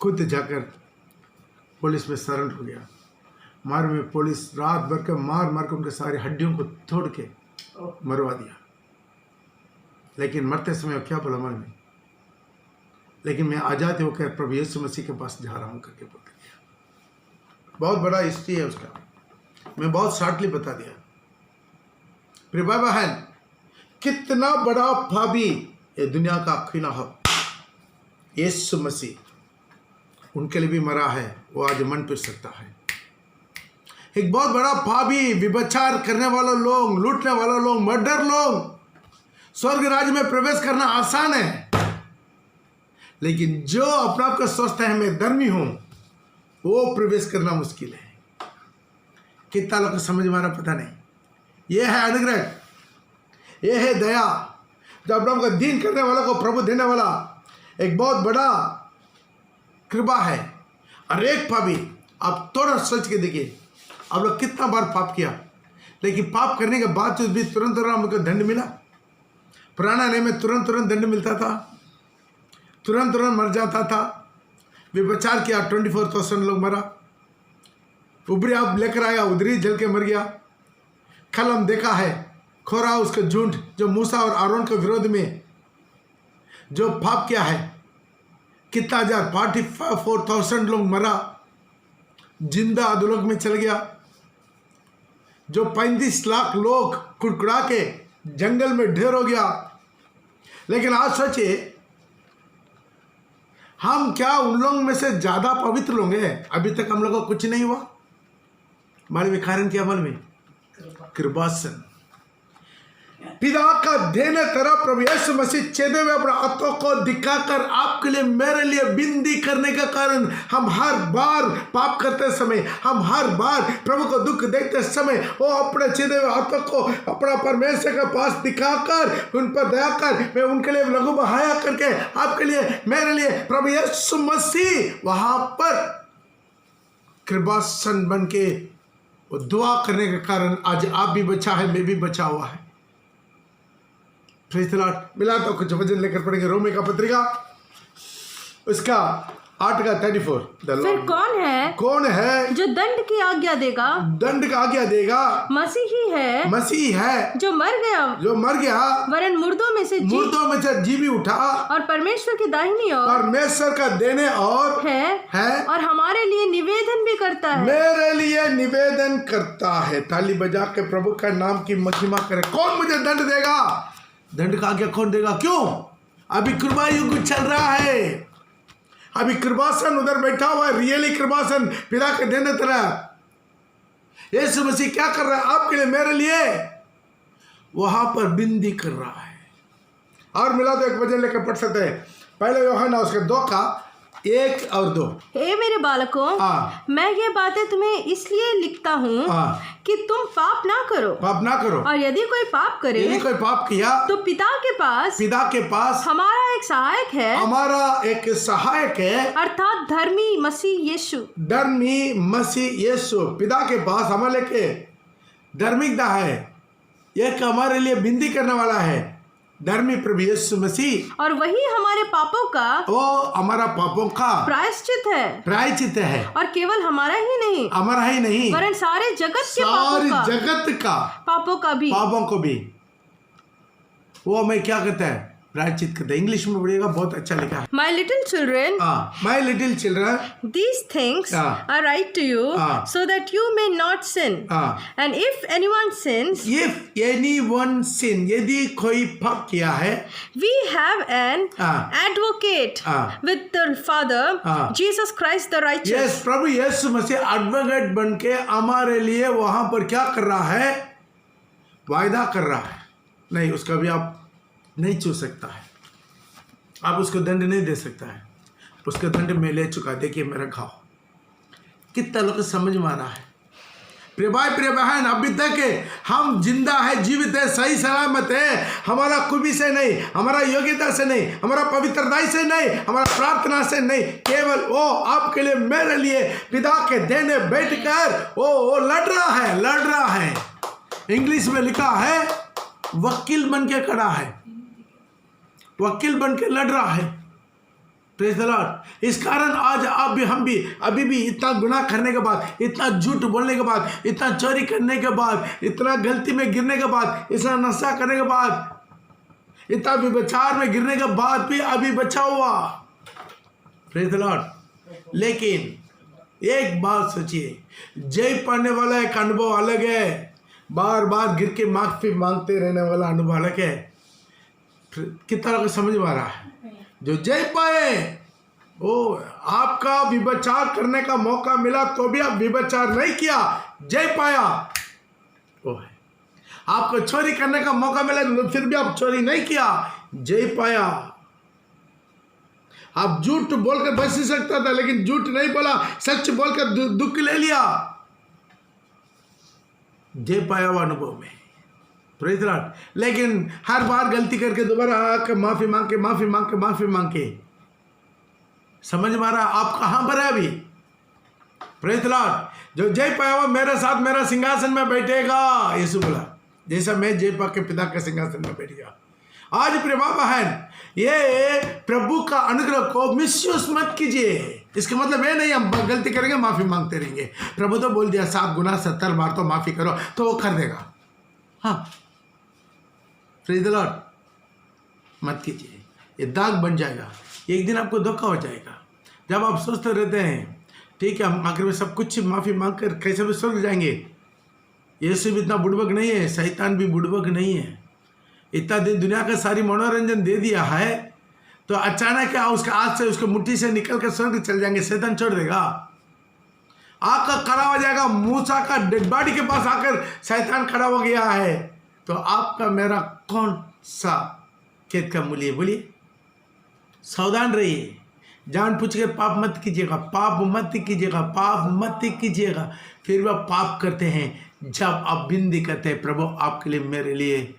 खुद जाकर पुलिस में सरेंडर हो गया। मार में पुलिस रात भर के मार के उनके सारी हड्डियों को तोड़ के मरवा दिया, लेकिन मरते समय क्या बोला मन में, लेकिन मैं आज़ाद होकर प्रभु यीशु मसीह के पास जा रहा हूँ करके बोल दिया। बहुत बड़ा हिस्ट्री है उसका, मैं बहुत शॉर्टली बता दिया। प्रिय भाई बहन, कितना बड़ा पापी ये दुनिया का अखीना हो, यीशु मसीह उनके लिए भी मरा है, वो आज मन फिर सकता है। एक बहुत बड़ा पापी, विभचार करने वाले लोग, लूटने वाले लोग, मर्डर लोग, स्वर्ग राज्य में प्रवेश करना आसान है, लेकिन जो अपने आप को सोचता है मैं धर्मी हूं, वो प्रवेश करना मुश्किल है। कितना लोग को समझ में आ रहा पता नहीं। यह है अनुग्रह, यह है दया, जो अपने को दीन करने वालों को प्रभु देने वाला एक बहुत बड़ा कृपा है। और एक पापी, आप थोड़ा सोच के देखिए, आप लोग कितना बार पाप किया, लेकिन पाप करने के बाद भी तुरंत हमको दंड मिला। पुराना नियम में तुरंत दंड मिलता था, तुरंत मर जाता था। व्यभिचार किया 24,000 लोग मरा, उबरी आप लेकर आया उधरी जल के मर गया। कल हम देखा है खोरा उसका झुंड जो मूसा और आरोन के विरोध में जो पाप किया है, कितना 44,000 लोग मरा, जिंदा अधोलोक में चल गया। जो 35 लाख लोग कुड़कुड़ा के जंगल में ढेर हो गया। लेकिन आज सोचिए, हम क्या उन लोगों में से ज्यादा पवित्र लोग हैं? अभी तक हम लोगों को कुछ नहीं हुआ। मालूम कारण क्या मालूम? कृपासन पिता का देने तरफ प्रभु यीशु मसीह चेदे हुए अपने हाथों को दिखाकर आपके लिए मेरे लिए विनती करने का कारण, हम हर बार पाप करते समय, हम हर बार प्रभु को दुख देखते समय, वो अपने चेदे हुए हाथों को अपना परमेश्वर के पास दिखाकर उन पर दया कर, मैं उनके लिए लघु बहाया करके आपके लिए मेरे लिए प्रभु यीशु मसीह वहां पर कृपासन बन के वो दुआ करने के कारण आज आप भी बचा है, मैं भी बचा हुआ है। Praise the Lord. मिला तो कुछ वचन लेकर पढ़ेंगे रोमी का पत्रिका उसका 8 का 34। फिर कौन है जो दंड की आज्ञा देगा? दंड का आज्ञा देगा मसीह है जो मर गया वरन मुर्दों में से जी भी उठा और परमेश्वर की दाहिनी ओर परमेश्वर का देने और है और हमारे लिए निवेदन भी करता है। मेरे लिए निवेदन करता है। ताली बजा के प्रभु का नाम की महिमा करे। कौन मुझे दंड देगा? दंड का आज्ञा कौन देगा? क्यों? अभी कृपा युग चल रहा है, अभी कृपासन उधर बैठा हुआ है, रियली कृपासन पिता के देने तरह यीशु मसीह क्या कर रहा है? आपके लिए मेरे लिए वहां पर विनती कर रहा है। और मिला तो एक वचन लेकर पढ़ सकते हैं, पहले यूहन्ना उसके 2 का 1 और 2। हे मेरे बालकों, मैं ये बातें तुम्हें इसलिए लिखता हूँ कि तुम पाप ना करो। और यदि कोई पाप किया तो पिता के पास हमारा एक सहायक है, अर्थात धर्मी मसीह यीशु। पिता के पास हमारे लिए धार्मिकता है, एक हमारे लिए विनती करने वाला है, धर्मी प्रभु यीशु मसीह। और वही हमारे पापों का, वो हमारा पापों का प्रायश्चित है। और केवल हमारा ही नहीं वरन सारे जगत का पापों को भी वो मैं क्या कहता है? प्रायश्चित करते। इंग्लिश में पढ़िएगा, बहुत अच्छा लिखा है। My little children, these things I write to you so that you may not sin. And if anyone sins, यदि कोई पाप किया है, we have an advocate with the Father, Jesus Christ the righteous. Yes, प्रभु यीशु मसीह advocate बन के हमारे लिए वहां पर क्या कर रहा है? वायदा कर रहा है। नहीं, उसका भी आप नहीं छू सकता है, आप उसको दंड नहीं दे सकता है। उसका दंड मैं ले चुका। देखिए मेरा घाव। कितना लोग समझ में आ रहा है? प्रिय भाई प्रिय बहन, अभी तक हम जिंदा है, जीवित है, सही सलामत है। हमारा खूबी से नहीं, हमारा योग्यता से नहीं, हमारा पवित्रता से नहीं, हमारा प्रार्थना से नहीं, केवल वो आपके लिए मेरे लिए पिता के देने बैठकर वो लड़ रहा है। इंग्लिश में लिखा है वकील बन के खड़ा है, वकील बन के लड़ रहा है। Praise the Lord. इस कारण आज आप भी, हम भी अभी भी इतना गुनाह करने के बाद, इतना झूठ बोलने के बाद, इतना चोरी करने के बाद, इतना गलती में गिरने के बाद, इतना नशा करने के बाद, इतना व्यभिचार में गिरने के बाद भी अभी बचा हुआ। Praise the Lord. लेकिन एक बात सोचिए, जय पाने वाला एक अनुभव अलग है, बार बार गिर के माफी मांगते रहने वाला अनुभव अलग है। कितना लोग समझ में आ रहा है? जो जय पाए, वो आपका व्यभिचार करने का मौका मिला तो भी आप व्यभिचार नहीं किया, जय पाया वो है। आपको चोरी करने का मौका मिला फिर भी आप चोरी नहीं किया, जय पाया। आप झूठ बोलकर बच ही सकता था, लेकिन झूठ नहीं बोला, सच बोलकर दुख ले लिया, जय पाया वो अनुभव में। Praise the Lord. लेकिन हर बार गलती करके दोबारा आकर माफी मांग के समझ में आ रहा आप कहां पर है अभी? Praise the Lord. जो जय पाया हुआ मेरे साथ मेरा सिंहासन में बैठेगा, यीशु बोला, जैसा मैं जय पा के पिता के सिंहासन में बैठ गया। आज प्रिय बाबा है, ये प्रभु का अनुग्रह को मिसयूज मत कीजिए। इसका मतलब ये नहीं हम गलती करेंगे माफी मांगते रहेंगे। प्रभु तो बोल दिया 7 गुना 70 बार तो माफी करो, तो वो कर देगा। हाँ, प्रेज़ द लॉर्ड। मत कीजिए, ये दाग बन जाएगा, एक दिन आपको धोखा हो जाएगा। जब आप सोचते रहते हैं ठीक है हम आखिर में सब कुछ माफी मांग कर कैसे भी स्वर्ग जाएंगे, यीशु भी इतना बुड़बक नहीं है, शैतान भी बुड़बक नहीं है। इतना दिन दुनिया का सारी मनोरंजन दे दिया है, तो अचानक क्या उसका हाथ से उसके मुट्ठी से निकल कर स्वर्ग चल जाएंगे, शैतान छोड़ देगा। आपका खड़ा हो जाएगा, मूसा का डेड बॉडी के पास आकर शैतान खड़ा हो गया है, तो आपका मेरा कौन सा खेत का मूल्य? बोलिए। सावधान रहिए, जान पूछ कर पाप मत कीजिएगा, पाप मत कीजिएगा, पाप मत कीजिएगा। फिर वह पाप करते हैं। जब आप बिंदी करते हैं, प्रभु आपके लिए मेरे लिए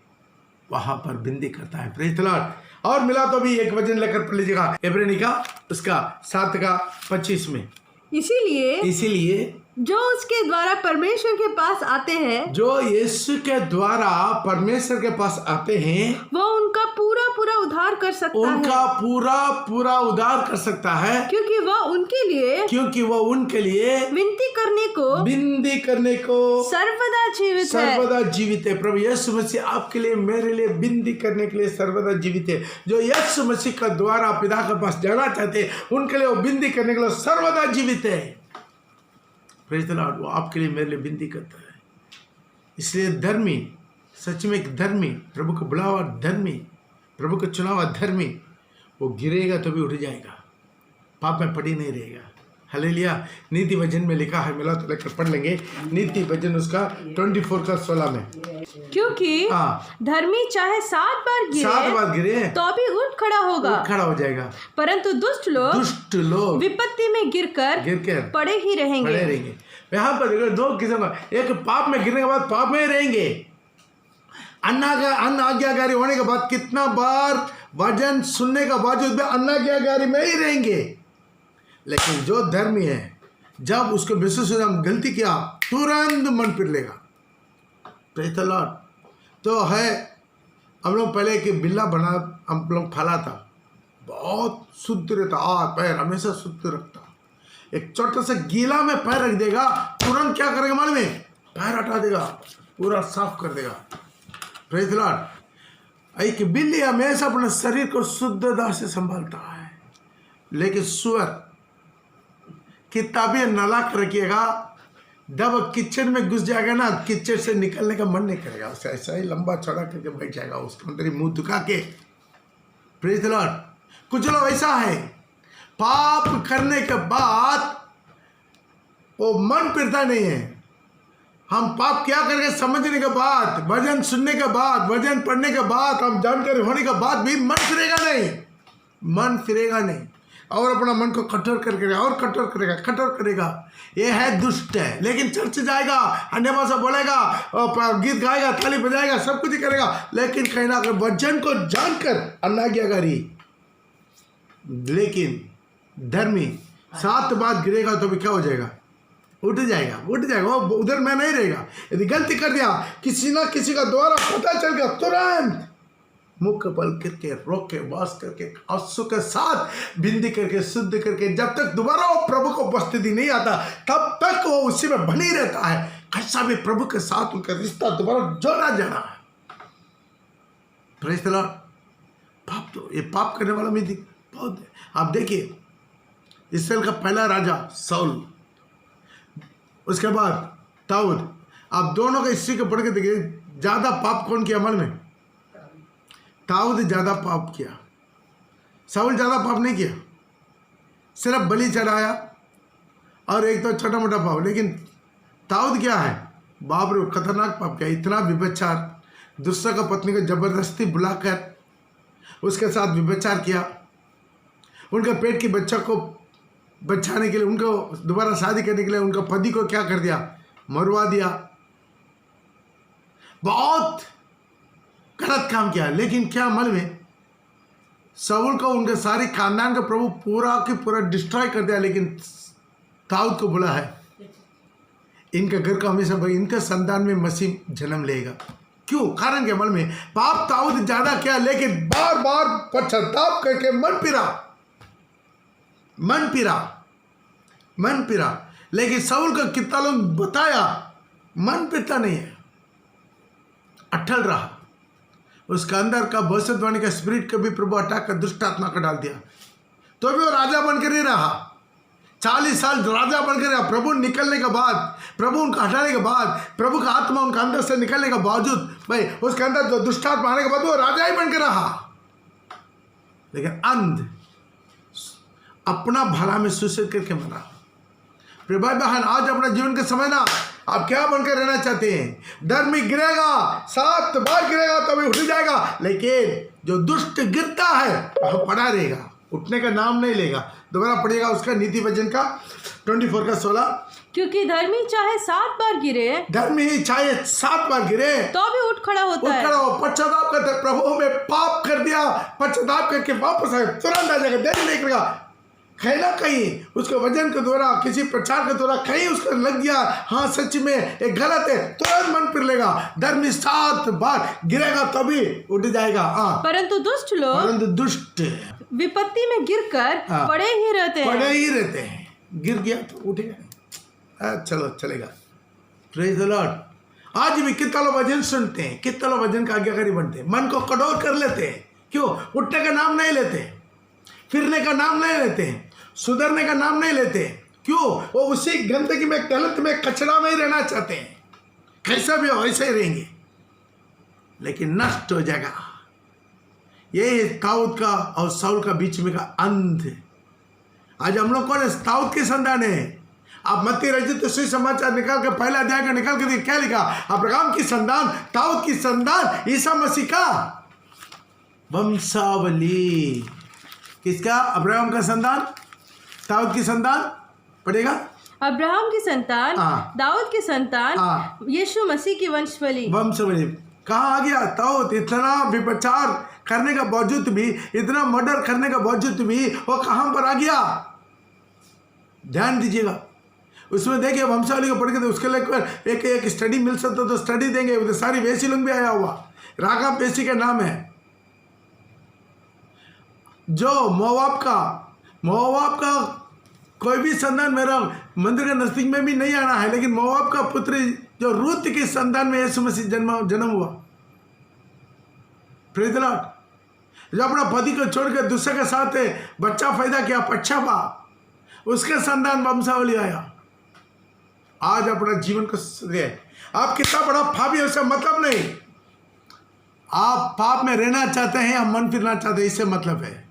वहां पर बिंदी करता है। Praise the Lord. और मिला तो भी एक वचन लेकर पढ़ लीजिएगा, इब्रानी का उसका 7:25 में। इसीलिए जो उसके द्वारा परमेश्वर के पास आते हैं, जो यीशु के द्वारा परमेश्वर के पास आते हैं, वो उनका पूरा उद्धार कर सकता है। उनका पूरा उद्धार कर सकता है, क्योंकि वो उनके लिए विनती करने को सर्वदा जीवित है। प्रभु यीशु मसीह आपके लिए मेरे लिए विनती करने के लिए सर्वदा जीवित है। जो यीशु मसीह का द्वारा पिता के पास जाना चाहते हैं, उनके लिए वो विनती करने के लिए सर्वदा जीवित है। Praise the Lord. वो आपके लिए मेरे लिए विनती करता है। इसलिए धर्मी, सच में एक धर्मी, प्रभु को बुलावा धर्मी, प्रभु को चुनावा धर्मी, वो गिरेगा तो भी उठ जाएगा, पाप में पड़ी नहीं रहेगा। हालेलुया। नीति वचन में लिखा है, मिला तो लेकर पढ़ लेंगे। नीति वचन उसका 24:16 में, क्योंकि धर्मी चाहे 7 बार गिरे तो भी उठ खड़ा हो जाएगा, परंतु दुष्ट लोग विपत्ति में गिरकर पड़े ही रहेंगे। यहाँ पर देखो 2 किस्म का, एक पाप में गिरने के बाद पाप में रहेंगे, अनाज्ञाकारी होने के बाद कितना बार वचन सुनने का बावजूद भी अनाज्ञाकारी में ही रहेंगे। लेकिन जो धर्मी है, जब उसको विश्वास हम गलती किया तुरंत मन फिर लेगा। Praise the Lord. तो है हम लोग पहले कि बिल्ला बना हम लोग फैला था, बहुत शुद्ध रहता, हाथ पैर हमेशा शुद्ध रखता। एक छोटा सा गीला में पैर रख देगा, तुरंत क्या करेगा मालूम है? पैर हटा देगा, पूरा साफ कर देगा। Praise the Lord. एक बिल्ली हमेशा अपने शरीर को शुद्धता से संभालता है, लेकिन सुअर कितना भी नला कर रखिएगा, जब किचन में घुस जाएगा ना, किचन से निकलने का मन नहीं करेगा, उसे ऐसा ही लंबा चौड़ा करके बैठ जाएगा, उसके अंदर ही मुंह दुखा के। Praise the Lord. कुछ लोग ऐसा है, पाप करने के बाद वो मन फिरता नहीं है। हम पाप क्या करेंगे समझने के बाद, वचन सुनने के बाद, वचन पढ़ने के बाद, हम जानकारी होने के बाद भी मन फिरेगा नहीं, और अपना मन को कठोर करेगा और कठोर करेगा। ये है दुष्ट है। लेकिन चर्च जाएगा, अन्य भाषा बोलेगा, गीत गाएगा, ताली बजाएगा, सब कुछ ही करेगा, लेकिन कहीं ना कहीं वचन को जानकर अनाज्ञाकारी। लेकिन धर्मी 7 बार गिरेगा तो भी क्या हो जाएगा? उठ जाएगा। वो उधर में नहीं रहेगा। यदि गलती कर दिया, किसी ना किसी का द्वारा पता चल गया, तुरंत मुख बल करके रोक के वास करके आंसू के साथ बिंदी करके शुद्ध करके, जब तक दोबारा वो प्रभु को उपस्थिति नहीं आता तब तक वो उसी में बनी रहता है। कैसा भी प्रभु के साथ उनका रिश्ता दोबारा जोड़ा जाना है। Praise the Lord. पाप तो ये पाप करने वाला में बहुत है। आप देखिए, इस्राएल का पहला राजा साउल, उसके बाद दाऊद, आप दोनों का हिस्ट्री को पढ़ के देखिए, ज्यादा पाप कौन किया? अमल में दाऊद ज्यादा पाप किया, साउल ज्यादा पाप नहीं किया। सिर्फ बलि चढ़ाया और एक तो छोटा मोटा पाप। लेकिन दाऊद क्या है, बाप रे खतरनाक पाप किया, इतना व्यभिचार, दूसरा का पत्नी को जबरदस्ती बुलाकर उसके साथ व्यभिचार किया, उनका पेट की बच्चा को बचाने के लिए, उनको दोबारा शादी करने के लिए उनका पति को क्या कर दिया, मरवा दिया। बहुत गलत काम किया। लेकिन क्या अमल में शाऊल को, उनके सारे खानदान का प्रभु पूरा की पूरा डिस्ट्रॉय कर दिया। लेकिन दाऊद को बोला है इनका घर का हमेशा, इनके संतान में मसीह जन्म लेगा। क्यों? कारण के अमल में पाप दाऊद ज्यादा किया, लेकिन बार बार पश्चाताप करके मन पिरा। लेकिन शाऊल का कितना लोग बताया, मन पिता नहीं है, अटल रहा। उसका अंदर का भविष्यवाणी का स्पिरिट को भी प्रभु हटा कर दुष्ट आत्मा को डाल दिया, तो भी वो राजा बनकर ही रहा। 40 साल राजा बनकर रहा। प्रभु निकलने के बाद, प्रभु उनको हटाने के बाद, प्रभु का आत्मा उनका अंदर से निकलने के बावजूद भाई उसके अंदर जो दुष्ट आत्मा आने के बाद वो राजा ही बनकर रहा। लेकिन अंध अपना भला में सुसद करके मरा। प्रिय भाई बहन, आज अपना जीवन के समझना, आप क्या बनकर रहना चाहते हैं? धर्मी गिरेगा, 7 बार गिरेगा तो भी उठ जाएगा, लेकिन जो दुष्ट गिरता है वह पड़ा रहेगा, उठने का नाम नहीं लेगा। दोबारा पढ़िएगा उसका नीति वचन का 24 का 16। क्योंकि धर्मी चाहे 7 बार गिरे, धर्मी चाहे 7 बार गिरे तो भी उठ खड़ा होता है। पश्चाताप करते, प्रभु में पाप कर दिया, पश्चाताप करके वापस आए, तुरंत आ जाएगा, देर नहीं करेगा। कहीं ना कहीं उसके वजन के द्वारा, किसी प्रचार के द्वारा कहीं उसका लग गया, हाँ सच में एक गलत है, तुरंत मन फिर लेगा। धर्मी 7 बार गिरेगा तभी उठ जाएगा। परंतु दुष्ट विपत्ति में गिरकर पड़े ही रहते हैं। गिर गया तो उठेगा, चलो चलेगा। Praise the Lord. आज भी कितना लोग वजन सुनते हैं, कितना लोग वजन का आज्ञाकारी बनते हैं, मन को कठोर कर लेते हैं। क्यों? उठने का नाम नहीं लेते, फिरने का नाम नहीं लेते, सुधरने का नाम नहीं लेते। क्यों? वो उसी गंदगी में, गलत में, कचरा में ही रहना चाहते हैं। कैसा भी हो वैसे ही रहेंगे, लेकिन नष्ट हो जाएगा। ये दाऊद का और शाऊल का बीच में का अंध। आज हम लोग कौन है? दाऊद की संतान है। आप मत्ती रचित सुसमाचार निकाल के पहला अध्याय का निकाल के क्या लिखा? अब्राहम की संतान, दाऊद की संतान, ईसा मसीह का वंशावली। किसका? अब्राहम का संतान, दाऊद की संतान। पढ़ेगा, अब्राहम की संतान, दाऊद की संतान, यीशु मसीह की वंशावली। कहाँ आ गया? दाऊद इतना व्यभिचार करने का बावजूद भी, इतना मर्डर करने का बावजूद भी वो कहाँ पर आ गया? ध्यान दीजिएगा उसमें। देखिए वंशावली को पढ़ के, तो उसके लिए एक स्टडी मिल सकता तो स्टडी देंगे। उधर सारी वेसी लोग भी आया हुआ, राघव वेसी का नाम है। जो मोवाब का कोई भी संतान मेरा मंदिर के नजदीक में भी नहीं आना है, लेकिन मोवाब का पुत्री जो रूत की संतान में यीशु मसीह जन्म हुआ। Praise the Lord. जो अपना पति को छोड़कर दूसरे के साथ बच्चा पैदा किया, पच्छापा, उसके संतान वंशावली आया। आज अपना जीवन को आप कितना बड़ा पापी है उससे मतलब नहीं। आप पाप में रहना चाहते हैं या मन फिरना चाहते हैं, इससे मतलब है।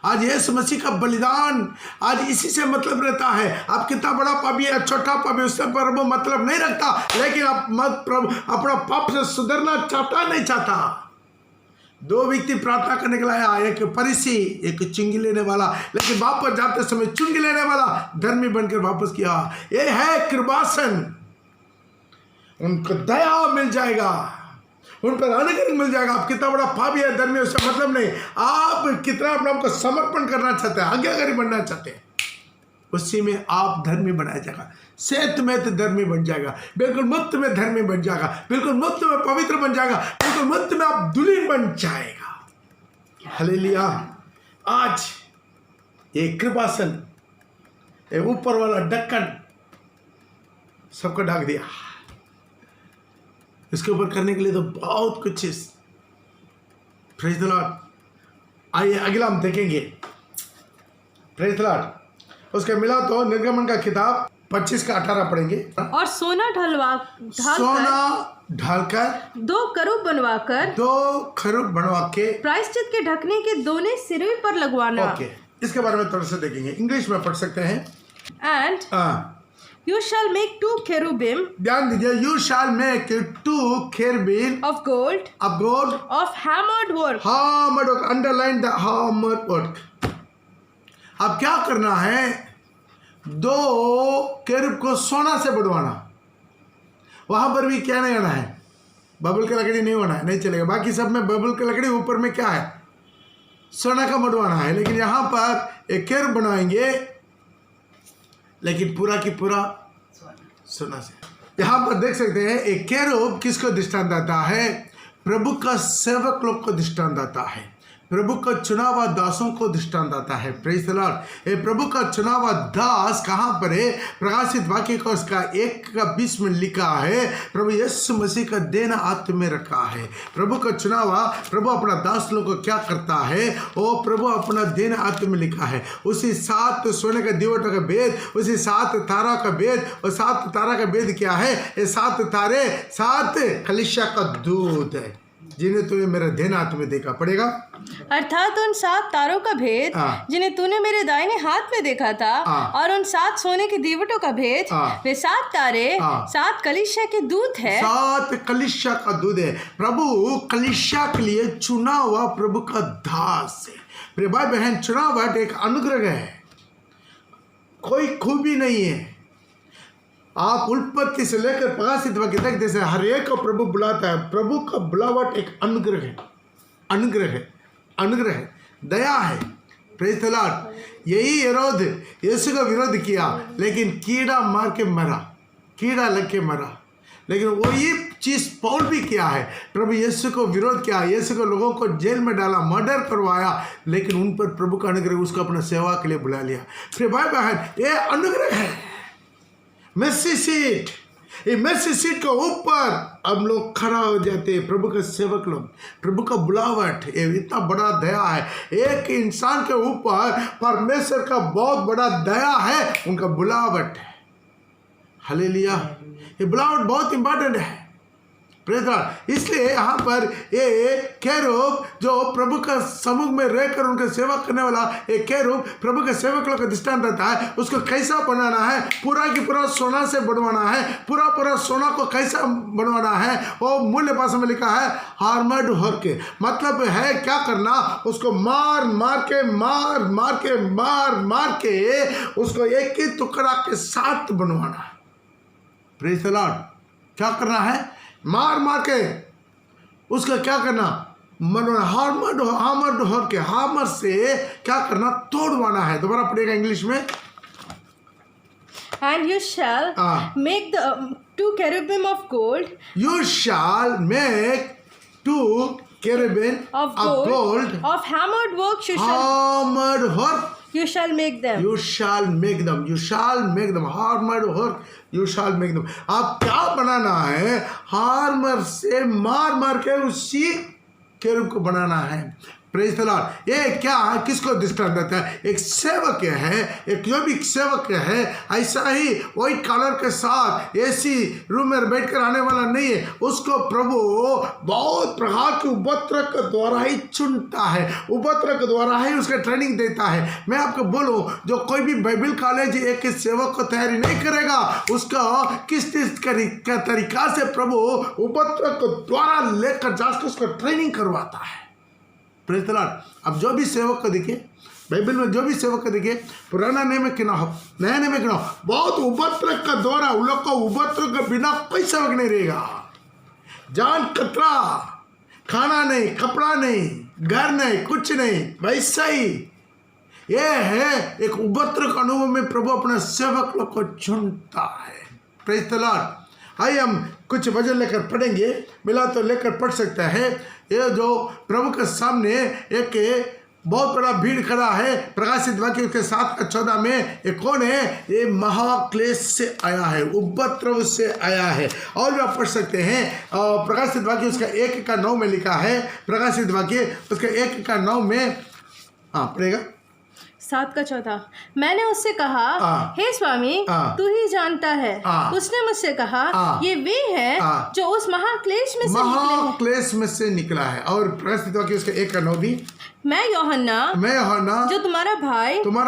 आज यीशु मसीह का बलिदान आज इसी से मतलब रहता है। आप कितना बड़ा पापी है, छोटा पापी, उससे प्रभु मतलब नहीं रखता। लेकिन आप प्रभु अपना पाप से सुधरना चाहता नहीं चाहता। 2 व्यक्ति प्रार्थना करने के लिए आया, एक फरीसी, एक चुंगी लेने वाला। लेकिन वापस जाते समय चुंगी लेने वाला धर्मी बनकर वापस किया। ये है कृपासन। उनको दया मिल जाएगा, उन पर अनुग्रह मिल जाएगा। आप कितना बड़ा पापी है, धर्मी, उससे मतलब नहीं। आप कितना अपने आपको समर्पण करना चाहते हैं, आज्ञाकारी बनना चाहते हैं, उसी में आप धर्मी बनाया जाएगा। सेत में तो धर्मी बन जाएगा, बिल्कुल मुफ्त में धर्मी बन जाएगा, बिल्कुल मुफ्त में पवित्र बन जाएगा, बिल्कुल मुफ्त में आप दुल्हन बन जाएगा। हालेलुया। आज ये कृपासन, ये ऊपर वाला ढक्कन सबको ढक दिया। इसके ऊपर करने के लिए तो बहुत कुछ है। Praise the Lord. आइए अगला हम देखेंगे। Praise the Lord. उसके मिला तो निर्गमन का किताब 25 का 18 पढ़ेंगे। और सोना ढालकर 2 करूब बनवा के प्रायश्चित के ढकने के दोनों सिरे पर लगवाना। ओके, इसके बारे में थोड़ा सा देखेंगे। इंग्लिश में पढ़ सकते हैं। And You shall make 2 cherubim. ध्यान दीजिए, you shall make 2 cherubim of gold. Of hammered work. Hammered work. Underline the hammered work. अब क्या करना है? 2 केरूब को सोना से बनवाना। वहां पर भी क्या नहीं होना है? बबल की लकड़ी नहीं होना है, नहीं चलेगा। बाकी सब में बबल की लकड़ी, ऊपर में क्या है? सोना का बनवाना है। लेकिन यहां पर एक केरूब बनाएंगे, लेकिन पूरा की पूरा सोना से। यहां पर देख सकते हैं एक केरूब किसको दृष्टांत देता है? प्रभु का सेवक लोग को दृष्टांत देता है, प्रभु का चुनावा दासों को दृष्टांत आता है। Praise the Lord. ये प्रभु का चुनावा दास कहाँ पर है? प्रकाशित वाक्य का उसका 1:20 में लिखा है, प्रभु यीशु मसीह का देना आत्मा में रखा है। प्रभु का चुनावा, प्रभु अपना दास लोग को क्या करता है? वो प्रभु अपना देना आत्मा में लिखा है। उसी 7 सोने का दीवटों का भेद, उसी 7 तारा का भेद, और 7 तारा का भेद क्या है? ये 7 तारे 7 कलीसिया का दूत है, जिन्हें तूने मेरे देना आत्मा में देखा। पड़ेगा अर्थात उन 7 तारों का भेद जिन्हें तूने मेरे दाहिने हाथ में देखा था, और उन 7 सोने के दीवटों का भेद, वे 7 तारे 7 कलीसिया के दूत है। 7 कलीसिया का दूत है। प्रभु कलीसिया के लिए चुना हुआ प्रभु का दास है। मेरे भाई बहन, चुनावट एक अनुग्रह है, कोई खूबी नहीं है। आप उत्पत्ति से लेकर प्रकाशित वाक्य तक जैसे हर एक को प्रभु बुलाता है। प्रभु का बुलावट एक अनुग्रह है, अनुग्रह है, अनुग्रह है, दया है। Praise the Lord. यही हेरोद यीशु का विरोध किया, लेकिन कीड़ा मार के मरा, कीड़ा लग के मरा। लेकिन वही चीज पौल भी किया है। प्रभु यीशु को विरोध किया, यीशु को लोगों को जेल में डाला, मर्डर करवाया, लेकिन उन पर प्रभु का अनुग्रह, उसको अपना सेवा के लिए बुला लिया। फिर भाई बहन, ये अनुग्रह है। मेसी सीट, ये मेसी सीट के ऊपर हम लोग खड़ा हो जाते हैं। प्रभु के सेवक लोग, प्रभु का बुलावट, ये इतना बड़ा दया है। एक इंसान के ऊपर परमेश्वर का बहुत बड़ा दया है, उनका बुलावट है। हालेलुया। ये बुलावट बहुत इंपॉर्टेंट है। Praise God. इसलिए यहाँ पर ये केरूब जो प्रभु का सम्मुख में रहकर उनके सेवा करने वाला एक केरूब प्रभु के सेवक लोग का दृष्टांत रहता है। उसको कैसा बनाना है? पूरा की पूरा सोना से बनवाना है। पूरा पूरा सोना को कैसा बनवाना है? वो मूल्य भाषा में लिखा है हार्मड होर के, मतलब है क्या करना? उसको मार मार के उसको एक ही टुकड़ा के साथ बनवाना। Praise the Lord. क्या करना है? मार मार के उसका क्या करना? हामर होर के, हामर से क्या करना? तोड़वाना है। दोबारा पढ़ेगा इंग्लिश में। And you shall make the 2 cherubim of gold. You shall make 2 cherubim of gold. Of hammered work you shall. Hammered work. You shall make them. You shall make them. You shall make them. Hammered work. You shall make them. आप क्या बनाना है? Harmer से मार मार के उसी केरूब को बनाना है। Praise the Lord. ये क्या, किसको दृष्टांत देता है? एक सेवक है, एक जो भी सेवक है, ऐसा ही व्हाइट कलर के साथ एसी रूम में बैठकर आने वाला नहीं है। उसको प्रभु बहुत प्रकार के उपद्रव के द्वारा ही चुनता है, उपद्रव के द्वारा ही उसका ट्रेनिंग देता है। मैं आपको बोलूं, जो कोई भी बाइबल कॉलेज एक सेवक को तैयारी नहीं करेगा, उसका किस तरीका से प्रभु उपद्रव के द्वारा लेकर जाकर उसको ट्रेनिंग करवाता है। Praise the Lord. अब जो भी सेवक को देखिए, बाइबल में जो भी सेवक को देखिए, पुराना नियम में क्यों ना हो, नया नियम में क्यों ना हो, बहुत उपद्रव का द्वारा उन लोग को उपद्रव के बिना कोई सेवक नहीं रहेगा। जान कतरा, खाना नहीं, कपड़ा नहीं, घर नहीं, कुछ नहीं, वैसा ही ये है। एक उपद्रव अनुभव में प्रभु अपने सेवक लोग को चुनता है। Praise the Lord. आइए हम कुछ वचन लेकर पढ़ेंगे, मिला तो लेकर पढ़ सकता है। ये जो प्रभु के सामने एक बहुत बड़ा भीड़ खड़ा है, प्रकाशित वाक्य के 7:14 में, ये कौन है? ये महाक्लेश से आया है, उपद्रव से आया है। और भी आप पढ़ सकते हैं, प्रकाशित वाक्य उसका 1:9 में लिखा है। प्रकाशित वाक्य उसका 1:9 में, हाँ पढ़ेगा। 7:14। मैंने उससे कहा, हे स्वामी, तू ही जानता है। उसने मुझसे कहा, ये वे हैं जो उस महाक्लेश में से निकला है। और प्रकाशित वाक्य उसका 1:9 भी, मैं यूहन्ना जो तुम्हारा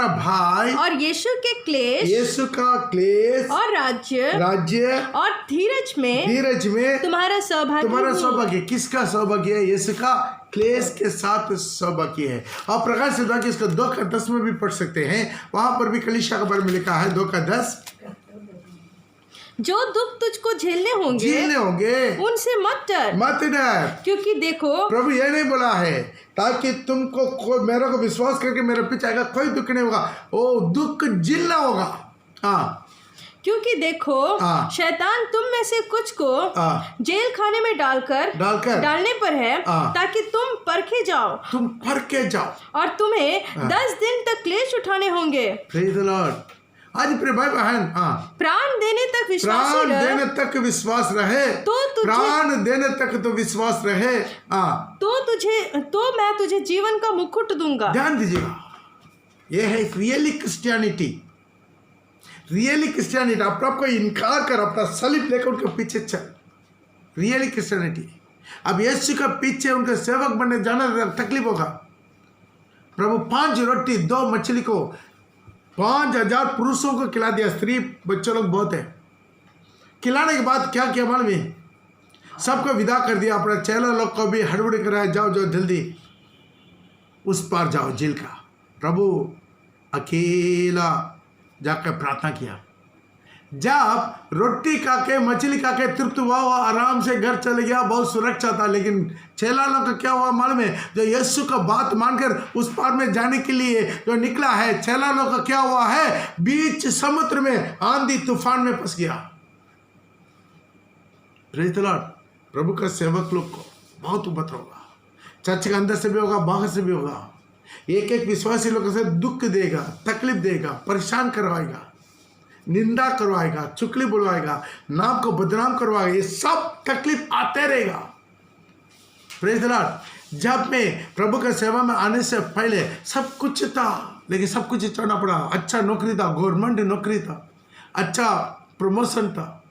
भाई और यीशु के क्लेश, यीशु का क्लेश और राज्य और धीरज में तुम्हारा सौभाग्य। किसका सौभाग्य है? यीशु का क्लेश के साथ सौभाग्य है। और प्रकाश से कि इसको 2:10 में भी पढ़ सकते हैं, वहां पर भी कलीसिया के बारे में लिखा है 2:10, जो दुख तुझको झेलने होंगे उनसे मत डर, क्योंकि देखो प्रभु ये नहीं बोला है ताकि तुमको मेरे को विश्वास करके मेरे पीछे आएगा कोई दुख नहीं होगा, वो दुख झेलना होगा। हाँ, क्योंकि देखो शैतान तुम में से कुछ को जेल खाने में डालने पर है, ताकि तुम परखे जाओ और तुम्हें 10 दिन तक क्लेश उठाने होंगे। Praise the Lord. आज प्रिय भाई बहन, प्राण देने तक विश्वास रहे, तो विश्वास रहे, तो मैं तुझे जीवन का मुकुट दूंगा। ध्यान दीजिएगा, ये है रियली क्रिश्चियनिटी। अपने आप को इनकार कर, अपना सलीब लेकर उनके पीछे चल, रियली क्रिश्चियनिटी। अब यीशु का पीछे उनके सेवक बनने जाना तकलीफ होगा। प्रभु 5 रोटी 2 मछली को 5000 पुरुषों को खिला दिया, स्त्री बच्चों लोग बहुत है। खिलाने के बाद क्या किया मालूम है? सबको विदा कर दिया, अपने चेला लोग को भी हड़बड़ी कराया, जाओ जल्दी उस पार जाओ जेल का। प्रभु अकेला जाकर प्रार्थना किया। जब रोटी खा के मछली खा के तृप्त हुआ, वो आराम से घर चले गया, बहुत सुरक्षा था। लेकिन चेला लोग का क्या हुआ मालूम है? जो यीशु का बात मानकर उस पार में जाने के लिए जो निकला है, चेला लोग का क्या हुआ है? बीच समुद्र में आंधी तूफान में फंस गया। Praise the Lord. प्रभु का सेवक लोग को बहुत उपद्रव होगा, चर्च के अंदर से भी होगा, बाहर से भी होगा। एक विश्वासी लोगों से दुख देगा, तकलीफ देगा, परेशान करवाएगा, निंदा करवाएगा, चुगली बुलवाएगा, नाम को बदनाम करवाएगा। ये सब तकलीफ आते रहेगा। Praise the Lord. जब मैं प्रभु के सेवा में आने से पहले सब कुछ था, लेकिन सब कुछ छोड़ना पड़ा। अच्छा नौकरी था, गवर्नमेंट नौकरी था, अच्छा प्रमोशन था,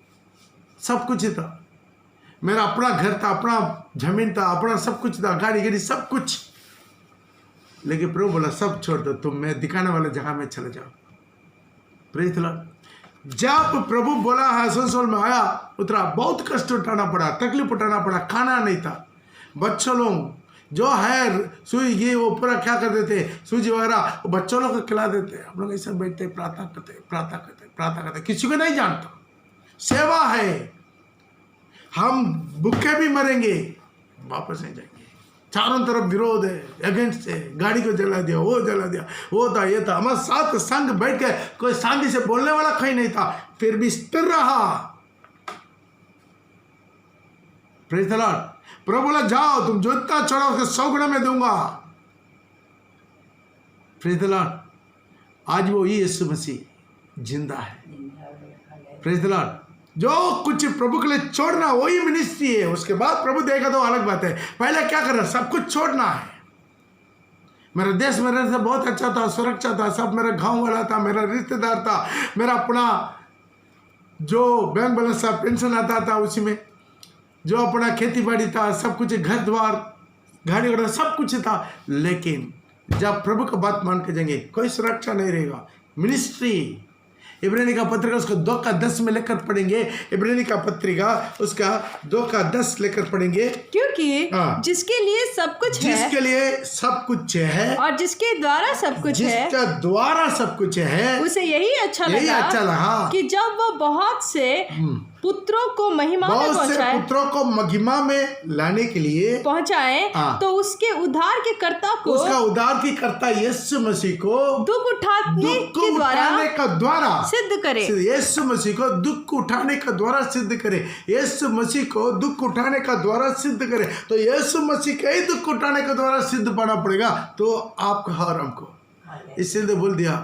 सब कुछ था, मेरा अपना घर था, अपना जमीन था, अपना सब कुछ था, गाड़ी सब कुछ। लेकिन प्रभु बोला सब छोड़ दो, तुम मैं दिखाने वाले जगह में चले जाओ। Praise the Lord. जब प्रभु बोला है संसार में आया, उतरा, बहुत कष्ट उठाना पड़ा, तकलीफ उठाना पड़ा, खाना नहीं था। बच्चों लोग जो है सुई ये वो पूरा क्या कर देते, सूजी वगैरह बच्चों लोग को खिला देते। हम लोग ऐसे बैठते प्रार्थना करते, किसी को नहीं जानता। सेवा है, हम भूखे भी मरेंगे, वापस नहीं जाएंगे। चारों तरफ विरोध है, अगेंस्ट है, गाड़ी को जला दिया, वो जला दिया, वो था ये था। हमारे साथ संग बैठ के कोई शांति से बोलने वाला कहीं नहीं था, फिर भी स्थिर रहा। Praise the Lord. प्रभु बोला जाओ, तुम जो इतना छोड़ा उसके 100 गुना में दूंगा। Praise the Lord. आज वो यीशु मसीह जिंदा है। Praise the Lord. जो कुछ प्रभु के लिए छोड़ना वही मिनिस्ट्री है। उसके बाद प्रभु देगा तो अलग बात है। पहले क्या करना? सब कुछ छोड़ना है। मेरा देश मेरे से बहुत अच्छा था, सुरक्षा था, सब मेरा गांव वाला था, मेरा रिश्तेदार था, मेरा अपना जो बैंक बैलेंस था, पेंशन आता था उसी में, जो अपना खेती बाड़ी था, सब कुछ, घर द्वार, गाड़ी वगैरह सब कुछ था। लेकिन जब प्रभु का बात मान के जाएंगे कोई सुरक्षा नहीं रहेगा। मिनिस्ट्री इब्रानी का पत्रिका उसका 2:10 में लेकर पढ़ेंगे। इब्रानी का पत्रिका उसका 2:10 लेकर पढ़ेंगे। क्योंकि जिसके लिए सब कुछ है, जिसके लिए सब कुछ है और जिसके द्वारा सब कुछ है, जिसका द्वारा सब कुछ है, उसे यही अच्छा लगा कि जब वो बहुत से पुत्रों को महिमा में लाने के लिए पहुंचाए, तो उसके उद्धार के कर्ता को, उसका उद्धार की कर्ता यीशु मसीह को दुख उठाने का द्वारा सिद्ध करे। यीशु मसीह को दुख उठाने का द्वारा सिद्ध करे। यीशु मसीह को दुख उठाने का द्वारा सिद्ध करे। तो यीशु मसीह का ही दुख उठाने का द्वारा सिद्ध पाना पड़ेगा। तो आपको और हमको इसलिए बोल दिया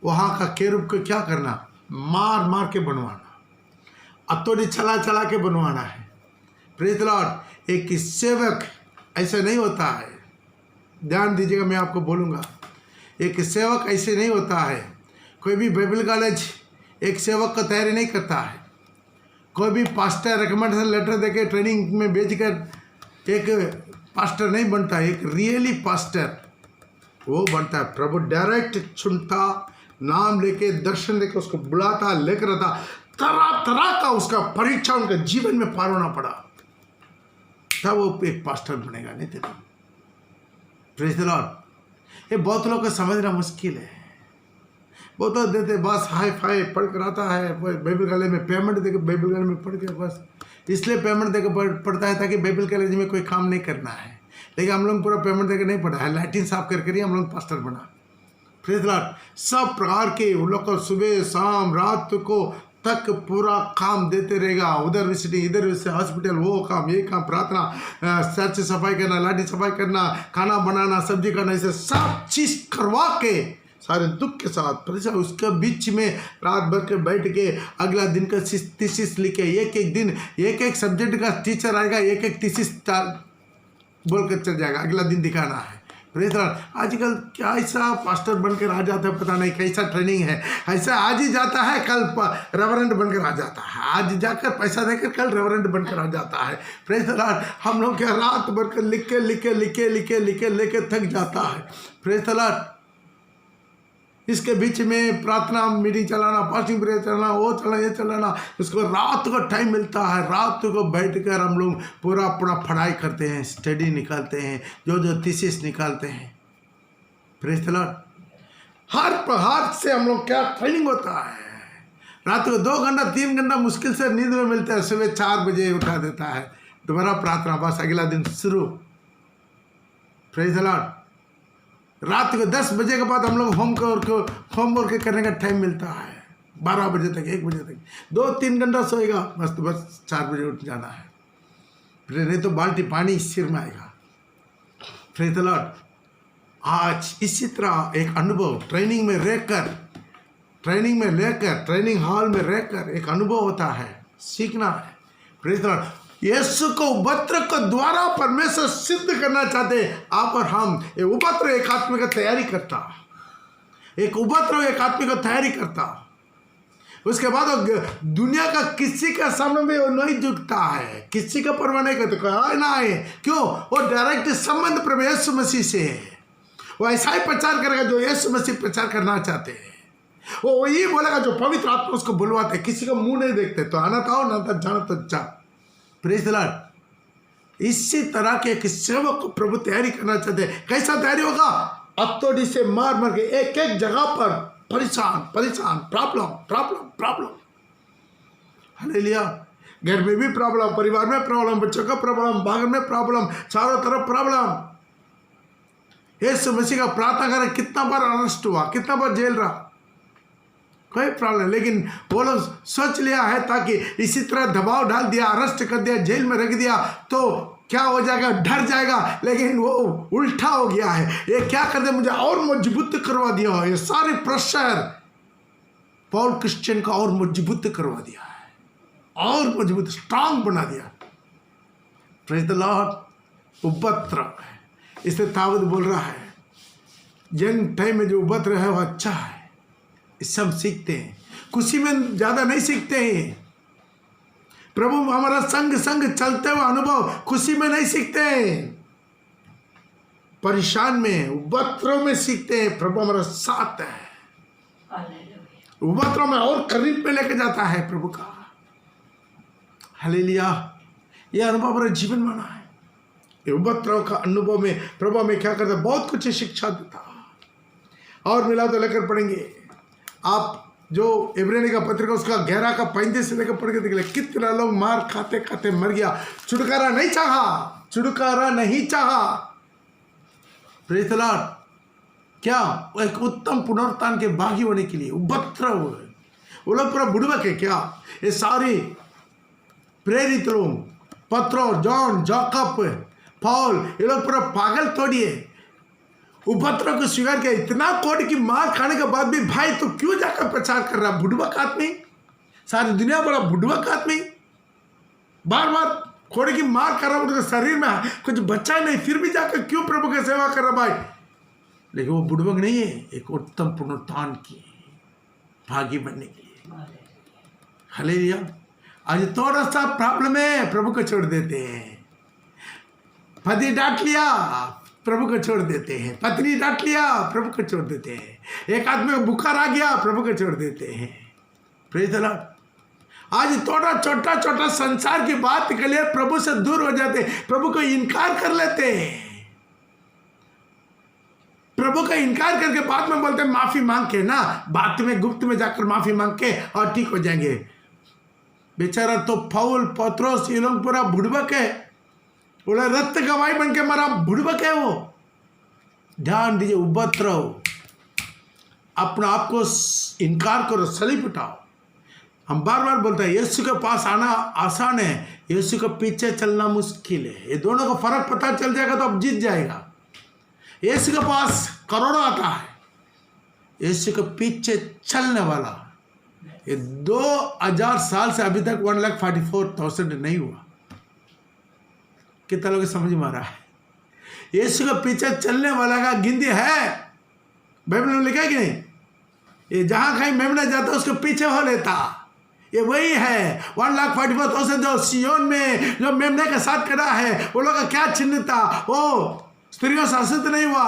वहां का केरूब को क्या करना? मार मार के बनवाना, अतोड़ी चला चला के बनवाना है। Praise the Lord. एक सेवक ऐसे नहीं होता है। ध्यान दीजिएगा, मैं आपको बोलूँगा, एक सेवक ऐसे नहीं होता है। कोई भी बाइबल कॉलेज एक सेवक का तैयारी नहीं करता है। कोई भी पास्टर रिकमेंडेशन लेटर देके ट्रेनिंग में भेजकर एक पास्टर नहीं बनता है। एक रियली पास्टर वो बनता है। प्रभु डायरेक्ट चुनता, नाम लेके, दर्शन लेके उसको बुलाता, लेकर आता। तरह तरह का उसका परीक्षा उनके जीवन में पार होना पड़ा, तब वो एक पास्टर बनेगा। नहीं तेरा प्रेज द लॉर्ड। ये बहुत लोग को समझना मुश्किल है। बहुत लोग देते बस हाई फाई पढ़ कर आता है, बाइबल कॉलेज में पेमेंट देकर बाइबल कॉलेज में पढ़ के बस इसलिए पेमेंट देकर पढ़ता है ताकि बाइबल कॉलेज में कोई काम नहीं करना है। लेकिन हम लोग पूरा पेमेंट देकर नहीं पढ़ा है, लैटिन साफ करके ही हम लोग पास्टर बना। Praise the Lord. सब प्रकार के उन लोग को सुबह शाम रात को तक पूरा काम देते रहेगा। उधर विजिटिंग, इधर हॉस्पिटल, वो काम, ये काम, प्रार्थना, चर्च सफाई करना, लाठी सफाई करना, खाना बनाना, सब्जी करना, इसे सब चीज़ करवा के सारे दुख के साथ परेशान, उसके बीच में रात भर के बैठ के अगला दिन का थीसिस लिखे। एक दिन एक सब्जेक्ट का टीचर आएगा, एक थीसिस बोल कर चल जाएगा, अगला दिन दिखाना है। आजकल क्या ऐसा पास्टर बनकर आ जाता है, पता नहीं कैसा ट्रेनिंग है। ऐसा आज ही जाता है, कल रेवरेंड बनकर आ जाता है, आज जाकर पैसा देकर कल रेवरेंड बनकर आ जाता है। Praise the Lord. हम लोग क्या रात भर कर लिख के लेके थक जाता है। Praise the Lord. इसके बीच में प्रार्थना मीटिंग चलाना, फास्टिंग प्रेयर चलाना, वो चलाना, ये चलाना, उसको रात को टाइम मिलता है। रात को बैठकर हम लोग पूरा अपना पढ़ाई करते हैं, स्टडी निकालते हैं, जो थीसिस निकालते हैं। Praise the Lord. हर से हम लोग क्या ट्रेनिंग होता है। रात को 2 घंटा 3 घंटा मुश्किल से नींद में मिलता है, सुबह 4 बजे उठा देता है, दोबारा प्रार्थना, बस अगला दिन शुरू। Praise the Lord. रात को 10 बजे के बाद हम लोग होमवर्क करने का टाइम मिलता है, 12 बजे तक, 1 बजे तक, 2-3 घंटा सोएगा, बस 4 बजे उठ जाना है। फिर नहीं तो बाल्टी पानी सिर में आएगा। Praise the Lord. आज इसी तरह एक अनुभव ट्रेनिंग में रहकर, ट्रेनिंग हॉल में रहकर एक अनुभव होता है, सीखना है। Praise the Lord. यीशु को उपद्र को द्वारा परमेश्वर सिद्ध करना चाहते आप और हम। ये उपद्र एक आदमी का तैयारी करता, एक उपद्र एक आदमी को तैयारी करता। उसके बाद वो दुनिया का किसी का सामने में वो नहीं झुकता है, किसी का परवाह नहीं करता ना है। क्यों? वो डायरेक्ट संबंध प्रभु यीशु मसीह से है। वो ऐसा ही प्रचार करेगा जो यीशु मसीह प्रचार करना चाहते हैं। वो वही बोलेगा जो पवित्र आत्मा उसको बुलवाते। किसी का मुंह नहीं देखते, तो आना था ना था, जाना तो जा। Praise the Lord. इसी तरह के एक सेवक को प्रभु तैयारी करना चाहते हैं। कैसा तैयारी होगा? हथौड़ी से मार के एक जगह पर परेशान, प्रॉब्लम। हालेलुया। घर में भी प्रॉब्लम, परिवार में प्रॉब्लम, बच्चों का प्रॉब्लम, बाहर में प्रॉब्लम, चारों तरफ प्रॉब्लम। यीशु मसीह का प्रार्थना करें, कितना बार अरेस्ट हुआ, कितना बार जेल रहा, कोई प्रॉब्लम। लेकिन वो लोग सोच लिया है ताकि इसी तरह दबाव डाल दिया, अरेस्ट कर दिया, जेल में रख दिया तो क्या हो जाएगा, डर जाएगा। लेकिन वो उल्टा हो गया है। ये क्या कर दे, मुझे और मजबूत करवा दिया। ये सारे प्रेशर पॉल क्रिश्चियन का और मजबूत करवा दिया है, और मजबूत स्ट्रांग बना दिया। Praise the Lord. उपद्रव है, इसलिए दाऊद बोल रहा है यंग टाइम में जो उपद्रव है वो अच्छा है, इससे हम सीखते हैं। खुशी में ज्यादा नहीं सीखते हैं। प्रभु हमारा संग चलते हुए अनुभव खुशी में नहीं सीखते हैं, परेशान में, उपद्रव में सीखते हैं। प्रभु हमारा साथ है, उपद्रव में और करीब में लेके जाता है प्रभु का। हालेलुया। यह अनुभव हमारे जीवन में आना है। ये उपद्रव का अनुभव में प्रभु हमें क्या करता है, बहुत कुछ शिक्षा देता। और मिला तो लेकर पढ़ेंगे आप जो इब्रानी का पत्रिका उसका 11 का 35 से लेकर पढ़ के देख ले। कितना लोग मार खाते खाते मर गया, छुटकारा नहीं चाहा। Praise the Lord. क्या? एक उत्तम पुनरुत्थान के भागी होने के लिए उपद्रव। वो लोग पूरा बुड़बक है क्या? ये सारी प्रेरित लोग, पत्रो, जॉन, जाकब, पॉल, ये लोग पूरा पागल थोड़ी है। उपद्रव को स्वीकार किया, इतना कोट की मार खाने के बाद भी भाई तो क्यों जाकर प्रचार कर रहा? बुड़बक आदमी, सारी दुनिया बड़ा बुड़बक आदमी, बार बार कोट की मार कर रहा, उनके शरीर में कुछ बच्चा नहीं, फिर भी जाकर क्यों प्रभु की सेवा कर रहा भाई? लेकिन वो बुड़बक नहीं है, एक उत्तम पुनरुत्थान की भागी बनने के लिए। हालेलुया। आज थोड़ा सा प्रॉब्लम है, प्रभु को छोड़ देते हैं। पति डांट लिया, प्रभु को छोड़ देते हैं। पत्नी डांट लिया, प्रभु को छोड़ देते हैं। एक आदमी को बुखार आ गया, प्रभु को छोड़ देते हैं। Praise the Lord. आज थोड़ा छोटा छोटा संसार की बात के लिए प्रभु से दूर हो जाते, प्रभु को इनकार कर लेते हैं। प्रभु का इनकार करके बाद में बोलते हैं माफी मांग के ना, बात में गुप्त में जाकर माफी मांग के और ठीक हो जाएंगे। बेचारा तो पौल, पत्रोस, ये लोग पूरा बुड़बक है, बोला रक्त गवाही बन के मरा, बुड़बक है वो। ध्यान दीजिए, उपद्रव, अपना आप को इनकार करो, सलीब उठाओ। हम बार बार बोलते हैं यीशु के पास आना आसान है, यीशु के पीछे चलना मुश्किल है। ये दोनों को फर्क पता चल जाएगा तो अब जीत जाएगा। यीशु के पास करोड़ों आता है, यीशु के पीछे चलने वाला ये 2000 साल से अभी तक 1,44,000 नहीं हुआ। कितना लोग समझ में आ रहा है? यीशु के पीछे चलने वाला का गिनती है, बाइबल में लिखा है कि नहीं? ये जहां कहीं मेमना जाता उसके पीछे हो लेता, ये वही है 1,44,000 जो सियोन में जो मेमने के साथ खड़ा है। वो लोग का क्या चिन्ह था? वो स्त्रियों से हसित नहीं हुआ,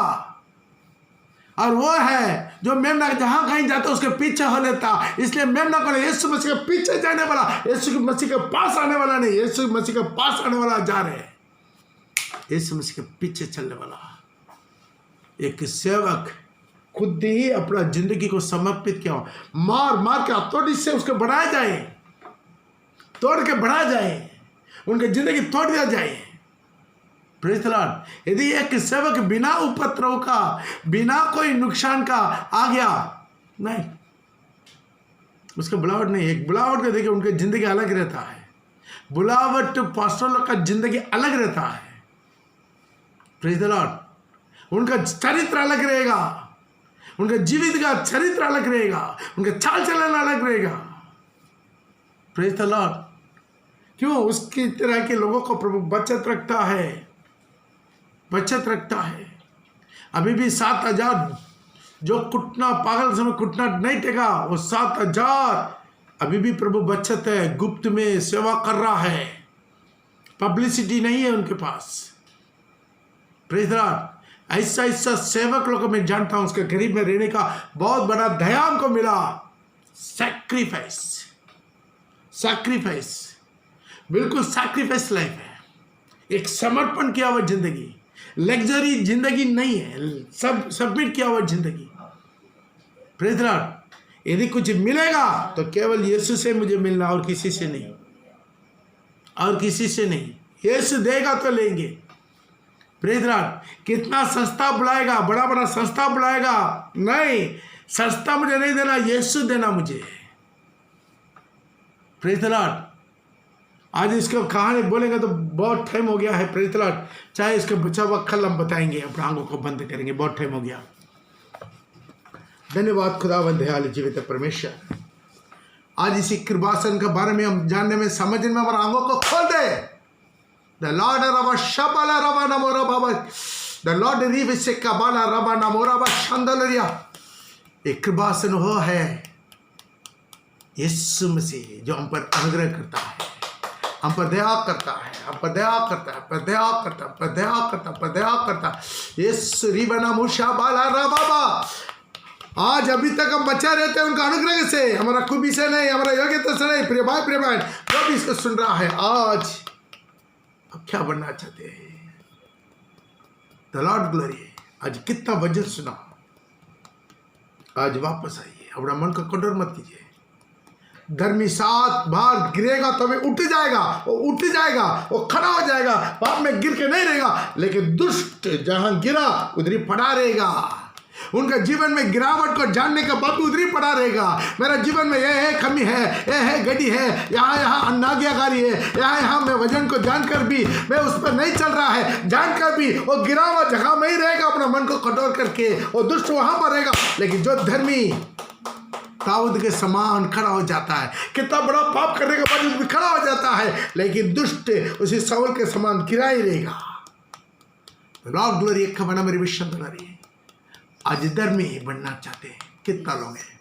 और वो है जो मेमना जहां कहीं जाता उसके पीछे हो लेता। इसलिए मेमना को यीशु मसीह के पीछे जाने वाला, यीशु मसीह के पास आने वाला नहीं, यीशु मसीह के पास आने वाला जा रहे हैं, यीशु मसीह के पीछे चलने वाला। एक सेवक खुद ही अपना जिंदगी को समर्पित किया, मार मार के हथौड़ी से उसको बढ़ाया जाए, तोड़ के बढ़ाया जाए, उनकी जिंदगी तोड़ दिया जाए। Praise the Lord. यदि एक सेवक बिना उपद्रव का, बिना कोई नुकसान का आ गया, नहीं, उसका बुलावट नहीं। एक बुलावट को देखिए, उनकी जिंदगी अलग रहता है। बुलावट पास्टर लोग का जिंदगी अलग रहता है। Praise the Lord. उनका चरित्र अलग रहेगा, उनका जीवित का चरित्र अलग रहेगा, उनका चाल चलन अलग रहेगा। Praise the Lord. क्यों? उसकी तरह के लोगों को प्रभु बचत रखता है, बचत रखता है। अभी भी 7,000 जो कुटना, पागल समय कुटना नहीं टेका, वो 7,000 अभी भी प्रभु बचत है, गुप्त में सेवा कर रहा है, पब्लिसिटी नहीं है उनके पास। Praise the Lord. ऐसा ऐसा सेवक लोग मैं जानता हूं, उसके गरीब में रहने का बहुत बड़ा दया हमको मिला। सैक्रिफाइस, सैक्रिफाइस, बिल्कुल सैक्रिफाइस लाइफ है। एक समर्पण किया हुआ जिंदगी, लग्जरी जिंदगी नहीं है, सब सबमिट किया हुआ जिंदगी। Praise the Lord. यदि कुछ मिलेगा तो केवल यीशु से मुझे मिलना, और किसी से नहीं, और किसी से नहीं। यीशु देगा तो लेंगे। Praise the Lord. कितना सस्ता बुलाएगा, बड़ा बड़ा सस्ता बुलाएगा, नहीं, सस्ता मुझे नहीं देना, यीशु देना मुझे। Praise the Lord. आज इसको कहानी बोलेंगे तो बहुत टाइम हो गया है। Praise the Lord. चाहे इसका बचा हुआ कल हम बताएंगे, अपने आंखों को बंद करेंगे, बहुत टाइम हो गया। धन्यवाद खुदावंद दयालु जीवित परमेश्वर। आज इसी कृपासन के बारे में हम जानने में, समझने में हमारे आंखों को खोल दे। The Lord Rava Shabala Rava Namora Baba, the Lord Rive Kabala Rava Namora Baba Shandalaria। एक कृपासन वो है यीशु मसीह जो हम पर अनुग्रह करता है, हम पर दया करता है, हम पर दया करता है, पर दया करता, पर दया करता, पर दया करता। यीशु रिबना मुशा बाला रबाबा। आज अभी तक हम बचे रहते हैं उनका अनुग्रह से, हमारा खूबी से नहीं, हमारा योग्यता से नहीं। प्रिय भाई, प्रिय बहन, जो भी इसको सुन रहा है, आज अब क्या बनना चाहते हैं? The Lord glory. आज कितना वचन सुना, आज वापस आइए, अपना मन को कठोर मत कीजिए। धर्मी 7 बार गिरेगा तो भी उठ जाएगा, वो उठ जाएगा, वो खड़ा हो जाएगा, पाप में गिर के नहीं रहेगा। लेकिन दुष्ट जहां गिरा उधर ही पड़ा रहेगा। उनका जीवन में गिरावट को जानने के बाद उधर ही पड़ा रहेगा। मेरा जीवन में यह है कमी है, यह है गड़ी है, यहाँ अनाज्ञाकारी है, यहाँ मैं वजन को जानकर भी मैं उस पर नहीं चल रहा है, जानकर भी वो गिरा हुआ जगह में ही रहेगा, अपना मन को कठोर करके। वो दुष्ट वहां पर रहेगा। लेकिन जो धर्मी दाऊद के समान खड़ा हो जाता है, कितना बड़ा पाप करने के बाद भी खड़ा हो जाता है, लेकिन दुष्ट उसी शाऊल के समान गिरा ही रहेगा। Lord glory. एक बना मेरी विश्व बना रही है। आज धर्मी बनना चाहते हैं कितना लोग हैं?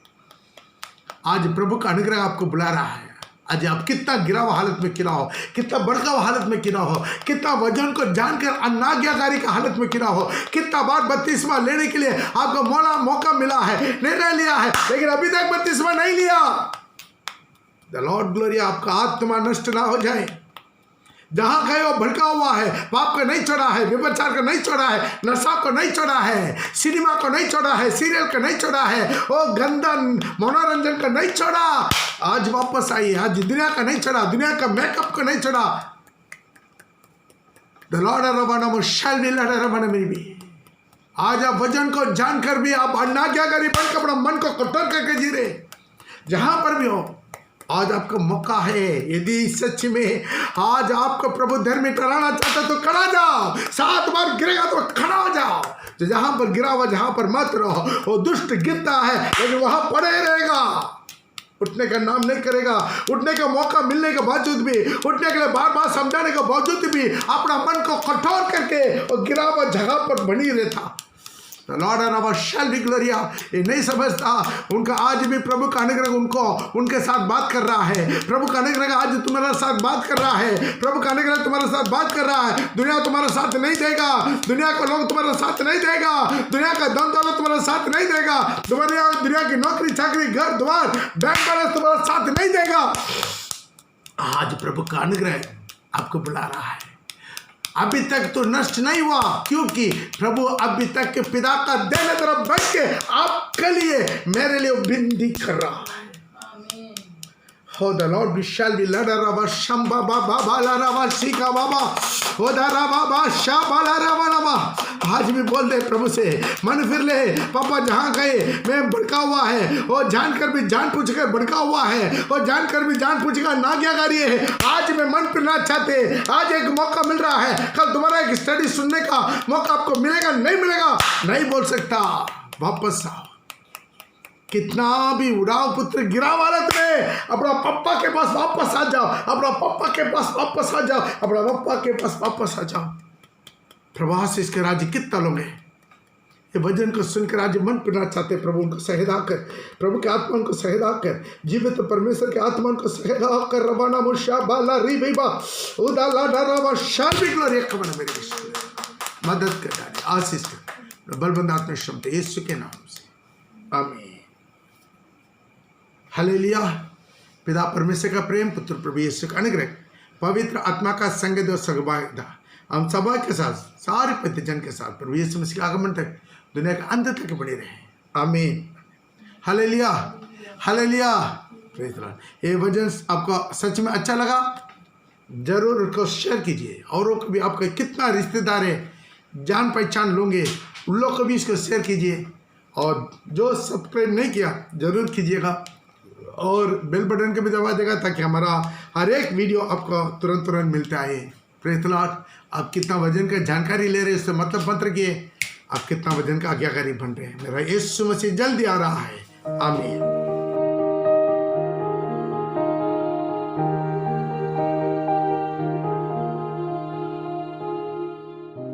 आज प्रभु का अनुग्रह आपको बुला रहा है। आज आप कितना गिरा हुआ हालत में क्यों ना हो, कितना भड़का हुआ हालत में क्यों ना हो, कितना वजन को जानकर अनाज्ञाकारी का हालत में क्यों ना हो, कितना बार बपतिस्मा लेने के लिए आपको मौका मिला है, निर्णय लिया है, लेकिन अभी तक बपतिस्मा नहीं लिया। द लॉर्ड ग्लोरी, आपका आत्मा नष्ट ना हो जाए। जहां गए वो भड़का हुआ है, पाप का नहीं छोड़ा है, व्यभिचार का नहीं छोड़ा है, नशा को नहीं छोड़ा है, सिनेमा को नहीं छोड़ा है, सीरियल का नहीं छोड़ा है, वो गंदा मनोरंजन का नहीं छोड़ा, आज वापस आई। आज दुनिया का नहीं छोड़ा, दुनिया का मेकअप को नहीं छोड़ा। The Lord shall be Lord भी। आज आप वजन को जानकर भी आप अनाज्ञाकारी बनकर अपना मन को कठोर करके जी रहे। जहां पर भी हो, आज आपका मौका है। यदि सच में आज आपको प्रभु धर्मी ठहराना चाहता तो खड़ा जाओ। 7 बार गिरेगा तो खड़ा हो जाओ। तो जहां पर गिरा हुआ, जहां पर मत रहो। वो दुष्ट गिरता है लेकिन वहां पड़े रहेगा, उठने का नाम नहीं करेगा। उठने का मौका मिलने के बावजूद भी, उठने के लिए बार बार समझाने के बावजूद भी अपना मन को कठोर करके और गिरा हुआ जगह पर बनी रहता। Lord shall be Gloria. ये नहीं समझता, उनका आज भी प्रभु का अनुग्रह उनके साथ बात कर रहा है। प्रभु का अनुग्रह आज तुम्हारे साथ बात कर रहा है। प्रभु का अनुग्रह तुम्हारे साथ बात कर रहा है। दुनिया तुम्हारा साथ नहीं देगा, दुनिया का लोग तुम्हारा साथ नहीं देगा, दुनिया का धन दौलत तुम्हारा साथ नहीं देगा, दुनिया की नौकरी चाकरी घर द्वार बैंक बैलेंस तुम्हारा साथ नहीं देगा। आज प्रभु का अनुग्रह आपको बुला रहा है। अभी तक तो नष्ट नहीं हुआ, क्योंकि प्रभु अभी तक के पिता का देने तरफ बढ़ के आपके लिए, मेरे लिए विनती कर रहा है। हो the Lord be shall be लड़ा रवा शंबा बाबा बाला रवा सीका बाबा हो द रवा शा बाला रवा रवा। आज भी बोल दे प्रभु से, मन फिर ले। पापा जहाँ गए मैं भड़का हुआ है, और जानकर भी जान पूछ कर भड़का हुआ है, और जानकर भी जान पूछ कर नाज्ञाकारी है। आज मैं मन फिरना चाहते, आज एक मौका मिल रहा है। कल तुम्हारा एक स्टडी सुनने का मौका आपको मिलेगा, नहीं मिलेगा नहीं बोल सकता। वापस आओ। कितना भी उड़ाव पुत्र गिरा हालत में, अपना पप्पा के पास वापस आ जाओ, अपना पप्पा के पास वापस आ जाओ, अपना पप्पा के पास वापस आ जाओ। प्रवास इसके राज्य कितना लोग हैं ये वचन को सुनकर आज मन पिना चाहते। प्रभु उनको सहदा कर, प्रभु के आत्मा को सहदा कर, जीवित तो परमेश्वर के आत्मा को सहदा कर। रवाना मुशा बाला री बेबा उदाला डरावा शाबिक लो रे खबर मेरे विश्व मदद कर डाले, आशीष कर, बलबंद आत्मा क्षमता यीशु के नाम से, आमीन। हालेलुया। पिता परमेश्वर का प्रेम, पुत्र प्रभु यीशु का अनुग्रह, पवित्र आत्मा का संग और सगभागिता हम सभा के साथ, सारे प्रतिजन के साथ प्रभु यीशु मसीह के आगमन तक, दुनिया का अंत तक बने रहे। आमीन। Hallelujah hallelujah. Praise the Lord. ये वचन आपको सच में अच्छा लगा, जरूर उसको शेयर कीजिए। औरों को भी, आपका कितना रिश्तेदार है, जान पहचान लोगे, उन लोग को भी इसको शेयर कीजिए। और जो सब्सक्राइब नहीं किया जरूर कीजिएगा, और बेल बटन के भी दबा देगा, ताकि हमारा हर एक वीडियो आपको तुरंत मिलता है। Praise the Lord. आप कितना वजन का जानकारी ले रहे हैं, इससे मतलब मत रखिए आप कितना वजन का आज्ञाकारी बन रहे हैं। मेरा यीशु मसीह जल्दी आ रहा है। आमीन।